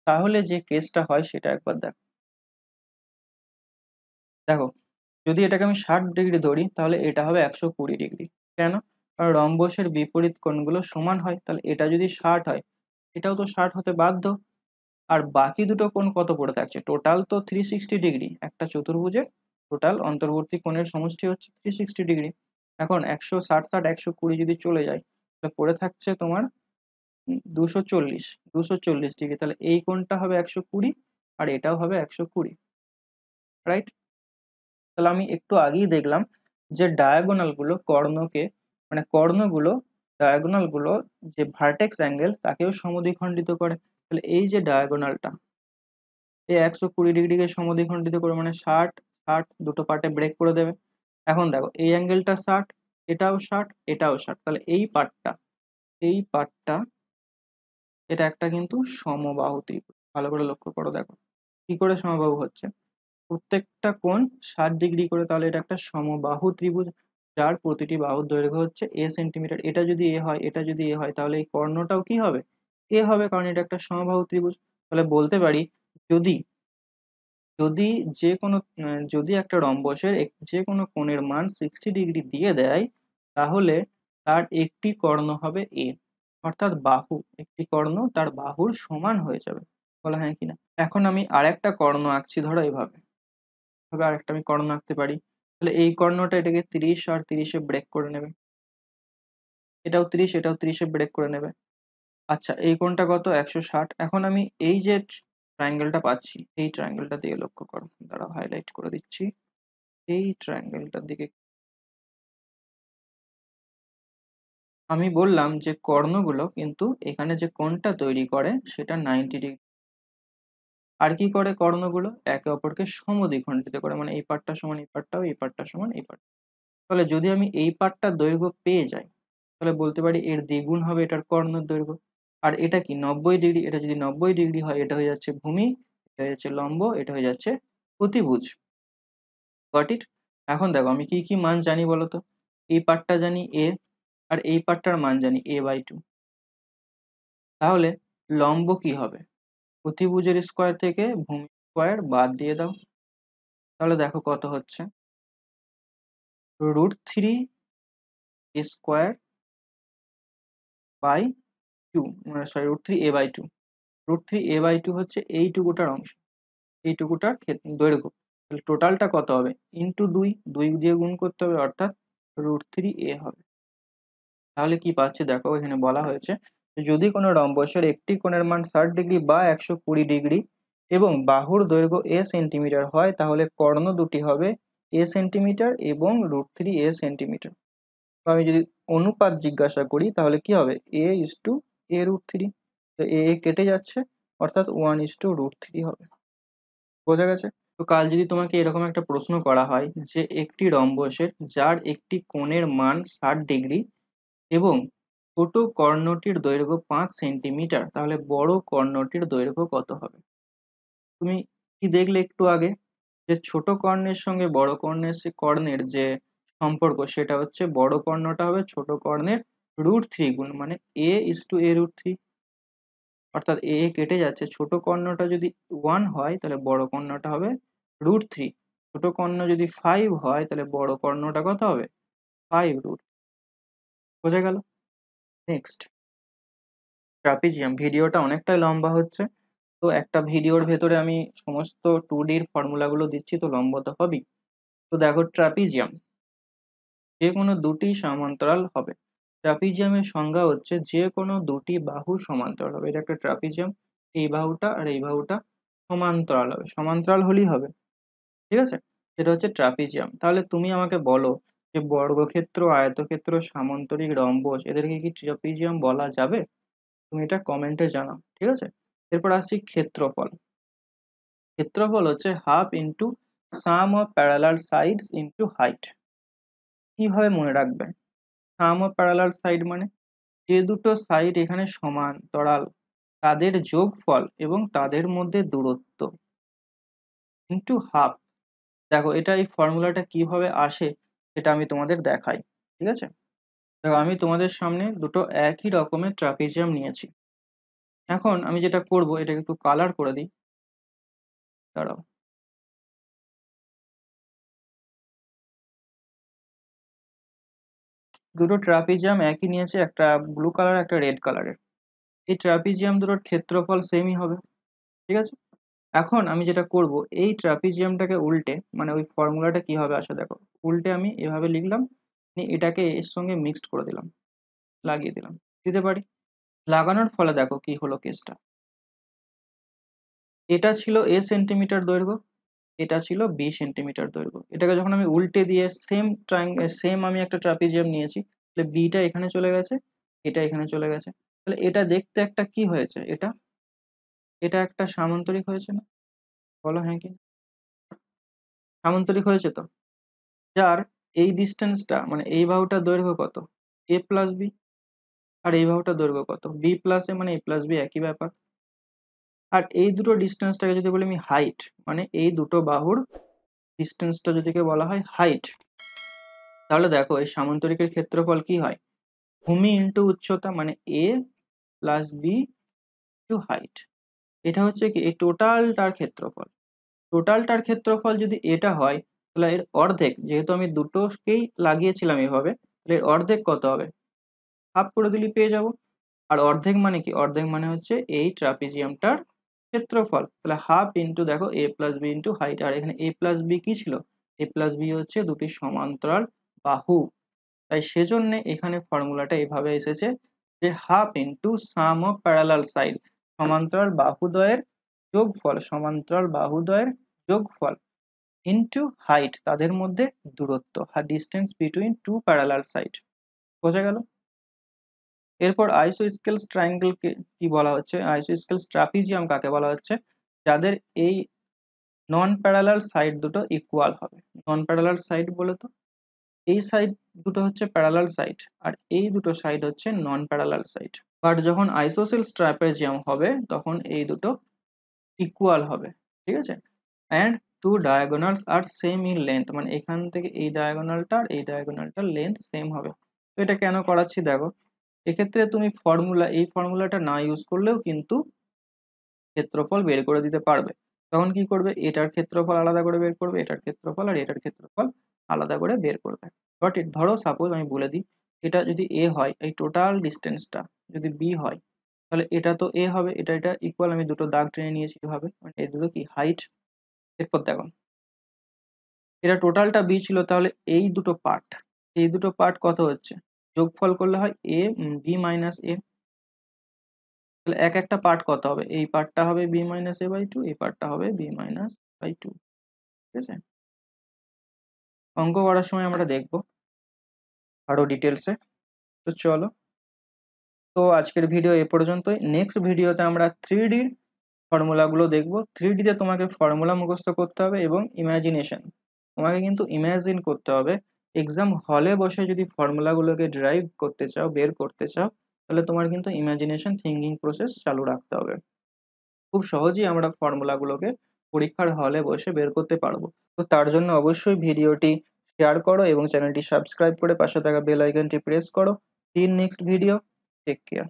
তাহলে যে কেসটা হয় সেটা একবার দেখো। দেখো, যদি এটাকে আমি 60 ডিগ্রি ধরি তাহলে এটা হবে 120 ডিগ্রি। কেন? কারণ রম্বসের বিপরীত কোণগুলো সমান হয়, তাহলে এটা যদি 60 হয় এটাও তো 60 হতে বাধ্য। আর বাকি দুটো কোণ কত পড়ে থাকছে, টোটাল তো 360 ডিগ্রি, একটা চতুর্ভুজের টোটাল অন্তর্বর্তী কোণের সমষ্টি হচ্ছে 360 ডিগ্রি। এখন 160 60 120 যদি চলে যায় তাহলে পড়ে থাকছে তোমার 240 ডিগ্রি, তাহলে এই কোণটা হবে 120 আর এটাও হবে 120, রাইট? তাহলে আমি একটু আগেই দেখলাম যে ডায়াগোনাল গুলো কর্ণকে, মানে কর্ণগুলো ডায়াগোনাল গুলো যে ভার্টেক্স অ্যাঙ্গেল তাকেও সমদ্বিখণ্ডিত করে। তাহলে এই যে ডায়াগোনালটা এই 120 ডিগ্রিকে সমদ্বিখণ্ডিত করে, মানে 60 60 দুটো পার্টে ব্রেক করে দেবে। এখন দেখো এই অ্যাঙ্গেলটা 60, এটাও 60, এটাও 60, তাহলে এই পার্টটা এটা একটা কিন্তু সমবাহু ত্রিভুজ। ভালো করে লক্ষ্য করো, দেখো কি করে সমবাহু হচ্ছে, প্রত্যেকটা কোণ 60 ডিগ্রি করে, তাহলে এটা একটা সমবাহু ত্রিভুজ যার প্রতিটি বাহুর দৈর্ঘ্য হচ্ছে সেন্টিমিটার। এটা যদি এ হয়, এটা যদি এ হয়, তাহলে এই কর্ণটাও কি হবে, এ হবে, কারণ এটা একটা সমবাহু ত্রিভুজ। তাহলে বলতে পারি, যদি যদি যে কোনো যদি একটা রম্বসের যে কোনো কোণের মান 60 ডিগ্রি দিয়ে দেয়, তাহলে তার একটি কর্ণ হবে এ, অর্থাৎ বাহু, একটি কর্ণ তার বাহুর সমান হয়ে যাবে। বলা হ্যাঁ কিনা? এখন আমি আরেকটা কর্ণ আঁকছি, ধরো এইভাবে ভাবে আরেকটা আমি কর্ণ আঁকতে পারি। তাহলে এই কর্ণটা এটাকে 30 আর 30-এ ব্রেক করে নেবে, এটাও 30 এটাও 30-এ ব্রেক করে নেবে। আচ্ছা, এই কোণটা কত, 160। এখন আমি এই যে ট্রায়াঙ্গেলটা পাচ্ছি, এই ট্রায়াঙ্গেলটা দিয়ে লক্ষ্য করো, দাঁড়াও হাইলাইট করে দিচ্ছি। এই ট্রায়াঙ্গেলটার দিকে আমি বললাম যে কর্ণগুলো কিন্তু এখানে যে কোণটা তৈরি করে সেটা 90 ডিগ্রি। আর কি করে কর্ণগুলো একে অপরকে সমদ্বিখণ্ডিত করে, মানে এই পার্টটা সমান এই পার্টটাও, এই পার্টটা সমান এই পার্ট। তাহলে যদি আমি এই পার্টটার দৈর্ঘ্য পেয়ে যাই, তাহলে বলতে পারি এর দ্বিগুণ হবে এটার কর্ণের দৈর্ঘ্য। আর এটা কি 90 ডিগ্রি, এটা যদি 90 ডিগ্রি হয় এটা হয়ে যাচ্ছে ভূমি, এটা হয়ে যাচ্ছে লম্ব, এটা হয়ে যাচ্ছে অতিভুজ। Got it? এখন দেখো আমি কি কি মান জানি বলো তো, এই পার্টটা জানি এ, আর এই পার্টটার মান জানি a/2। তাহলে লম্ব কি হবে, অতিভুজের স্কোয়ার থেকে ভূমি স্কোয়ার বাদ দিয়ে দাও, তাহলে দেখো কত হচ্ছে, √3 square by 2, sorry √3 a/2। √3 a/2 হচ্ছে এইটুকুটার অংশ, এইটুকুটার দৈর্ঘ্য। তাহলে টোটালটা কত হবে, ইন্টু 2, 2 দিয়ে গুণ করতে হবে, অর্থাৎ √3a হবে। তাহলে কি পাচ্ছি দেখো, এখানে বলা হয়েছে যদি কোনো রম্বসের একটি কোণের মান 60 ডিগ্রি বা 120 ডিগ্রি এবং বাহুর দৈর্ঘ্য a সেন্টিমিটার হয়, তাহলে কর্ণ দুটি হবে a সেন্টিমিটার এবং √3a সেন্টিমিটার। তো আমি যদি অনুপাত জিজ্ঞাসা করি তাহলে কি হবে, a/a√3, তো a কেটে যাচ্ছে, অর্থাৎ 1/√3 হবে। বোঝা গেছে? তো কাল যদি তোমাকে এরকম একটা প্রশ্ন করা হয় যে একটি রম্বসের যার একটি কোণের মান 60 ডিগ্রি এবং ছোট কর্ণটির দৈর্ঘ্য 5 সেন্টিমিটার, তাহলে বড় কর্ণটির দৈর্ঘ্য কত হবে? তুমি কি দেখলে একটু আগে, যে ছোট কর্ণের সঙ্গে বড় কর্ণের যে সম্পর্ক সেটা হচ্ছে বড় কর্ণটা হবে ছোট কর্ণের √3 গুণ, মানে a/a√3, অর্থাৎ এ কেটে যাচ্ছে, ছোট কর্ণটা যদি 1 হয় তাহলে বড় কর্ণটা হবে √3, ছোট কর্ণ যদি 5 হয় তাহলে বড় কর্ণটা কত হবে, 5√। বোঝা গেল? Next, trapezium. ভিডিওটা অনেকটাই লম্বা হচ্ছে, তো একটা ভিডিওর ভেতরে আমি সমস্ত 2D ফর্মুলাগুলো দিচ্ছি, তো লম্বা তো হবেই। তো দেখো, ট্রাপিজিয়াম যে কোনো দুটি সমান্তরাল হবে। ট্রাপিজিয়ামের সংজ্ঞা হচ্ছে যে কোনো দুটি বাহু সমান্তরাল হবে। এটা একটা ট্রাপিজিয়াম, এই বাহুটা আর এই বাহুটা সমান্তরাল হবে, সমান্তরাল হলেই হবে, ঠিক আছে? এটা হচ্ছে ট্রাপিজিয়াম। তাহলে তুমি আমাকে বলো যে বর্গক্ষেত্র, আয়তক্ষেত্র, সামান্তরিক, রম্বস এদেরকে কি ট্রাপিজিয়াম বলা যাবে? তুমি এটা কমেন্টে জানাও, ঠিক আছে? এরপর আসছি ক্ষেত্রফল। ক্ষেত্রফল হচ্ছে half into some of parallel sides into height. কিভাবে মনে রাখবে? সাম অফ প্যারালাল সাইড মানে যে দুটো সাইড এখানে সমান্তরাল তাদের যোগফল এবং তাদের মধ্যে দূরত্ব ইন্টু হাফ। দেখো এটা এই ফর্মুলাটা কিভাবে আসে সেটা আমি তোমাদের দেখাই, ঠিক আছে? দেখো আমি তোমাদের সামনে দুটো একই রকমের ট্রাপিজিয়াম নিয়েছি। এখন আমি যেটা করব এটাকে একটু কালার করে দিই, দাঁড়াও। দুটো ট্রাপিজিয়াম একই নিয়েছে, একটা ব্লু কালার একটা রেড কালারের। এই ট্রাপিজিয়াম দুটোর ক্ষেত্রফল সেমই হবে, ঠিক আছে? এখন আমি যেটা করব এই ট্রাপিজিয়ামটাকে উল্টে, মানে ওই ফর্মুলাটা কিভাবে আসে দেখো, উল্টে আমি এভাবে লিখলাম, এটাকে এর সঙ্গে মিক্সড করে দিলাম, লাগিয়ে দিলাম, দিতে পারি। লাগানোর ফলে দেখো কি হলো কেসটা। এটা ছিল a সেন্টিমিটার দৈর্ঘ্য, এটা ছিল b সেন্টিমিটার দৈর্ঘ্য। এটাকে যখন আমি উল্টে দিয়ে সেম আমি একটা ট্রাপিজিয়াম নিয়েছি, তাহলে বিটা এখানে চলে গেছে, এটা এখানে চলে গেছে। তাহলে এটা দেখতে একটা কি হয়েছে, এটা এটা একটা সামান্তরিক হয়েছে না? বলো হ্যাঁ কি? সামান্তরিক হয়েছে তো। যার এই ডিস্টেন্সটা মানে এই বাহুটার দৈর্ঘ্য কত, a প্লাস বি, আর এই বাহুটার দৈর্ঘ্য কত, b প্লাস এ, মানে a প্লাস বি একই ব্যাপার। আর এই দুটো ডিস্টেন্সটাকে যদি বলি আমি হাইট, মানে এই দুটো বাহুর ডিস্টেন্সটা যদি বলা হয় হাইট, তাহলে দেখো এই সামান্তরিকের ক্ষেত্রফল কি হয়, ভূমি ইন্টু উচ্চতা, মানে a plus B two height. এটা হচ্ছে কি এই টোটালটার ক্ষেত্রফল। টোটালটার ক্ষেত্রফল যদি এটা হয়, তাহলে এর অর্ধেক, যেহেতু আমি দুটোকেই লাগিয়েছিলাম এভাবে, তাহলে এর অর্ধেক কত হবে, হাফ করে দিলে পেয়ে যাব। আর অর্ধেক মানে কি, অর্ধেক মানে হচ্ছে এই ট্রাপিজিয়ামটার ক্ষেত্রফল। তাহলে হাফ ইন্টু দেখো a plus B into height. আর এখানে a প্লাস বি কি ছিল, a প্লাস বি হচ্ছে দুটি সমান্তরাল বাহু। তাই সেজন্য এখানে ফর্মুলাটা এভাবে এসেছে যে half into some of parallel side, সমান্তরাল বাহুদ্বয়ের যোগফল, সমান্তরাল বাহুদ্বয়ের যোগফল ইন্টু হাইট, তাদের মধ্যে দূরত্ব, distance between two parallel side. বোঝা গেল? এরপর আইসোস্কেলস ট্রায়াঙ্গেল কি বলা হচ্ছে, আইসোস্কেলস ট্রাপিজিয়াম কাকে বলা হচ্ছে, যাদের এই নন প্যারালাল সাইড দুটো ইকুয়াল হবে। নন প্যারালাল সাইড বলে তো এই সাইড দুটো হচ্ছে প্যারালাল সাইড, আর এই দুটো সাইড হচ্ছে নন প্যারালাল সাইড। বাট যখন আইসোসেলস ট্রাপিজিয়াম হবে তখন এই দুটো ইকুয়াল হবে, ঠিক আছে? And two diagonals are same in length, মানে এখান থেকে এই ডায়াগোনালটা আর এই ডায়াগোনালটার লেন্থ সেম হবে। তো এটা কেন করাচ্ছি দেখো, এক্ষেত্রে তুমি এই ফর্মুলাটা না ইউজ করলেও কিন্তু ক্ষেত্রফল বের করে দিতে পারবে। তখন কি করবে, এটার ক্ষেত্রফল আলাদা করে বের করবে, এটার ক্ষেত্রফল আর এটার ক্ষেত্রফল আলাদা করে বের করবে। বাট ধরো সাপোজ আমি বলে দিই, এটা যদি a হয়, এই টোটাল ডিস্টেন্সটা যদি b হয়, তাহলে এটা তো a হবে, এটা এটা ইকুয়াল, আমি দুটো দাগ টেনে নিয়েছি এভাবে, মানে এই দুটো কি হাইট। এরপর দেখো এটা টোটালটা b ছিল, তাহলে এই দুটো পার্ট কত হচ্ছে, যোগফল করলে হয় a b মাইনাস a। তাহলে এক একটা পার্ট কত হবে, এই পার্টটা হবে b minus a by two, এই পার্টটা হবে b মাইনাস বাই টু, ঠিক আছে? অঙ্ক করার সময় আমরা দেখবো আরো ডিটেলসে। তো চলো, তো আজকের ভিডিও এ পর্যন্তই। নেক্সট ভিডিওতে আমরা 3D ফর্মুলাগুলো দেখবো। 3D তে তোমাকে ফর্মুলা মুখস্থ করতে হবে এবং ইমাজিনেশন, তোমাকে কিন্তু ইমাজিন করতে হবে। এক্সাম হলে বসে যদি ফর্মুলাগুলোকে ড্রাইভ করতে চাও, বের করতে চাও, তাহলে তোমার কিন্তু ইমাজিনেশন থিঙ্কিং প্রসেস চালু রাখতে হবে। খুব সহজেই আমরা ফর্মুলাগুলোকে পরীক্ষার হলে বসে বের করতে পারবো। তো তার জন্য অবশ্যই ভিডিওটি শেয়ার করো এবং চ্যানেলটি সাবস্ক্রাইব করে পাশে থাকা বেল আইকনটি প্রেস করো। Till next video, take care.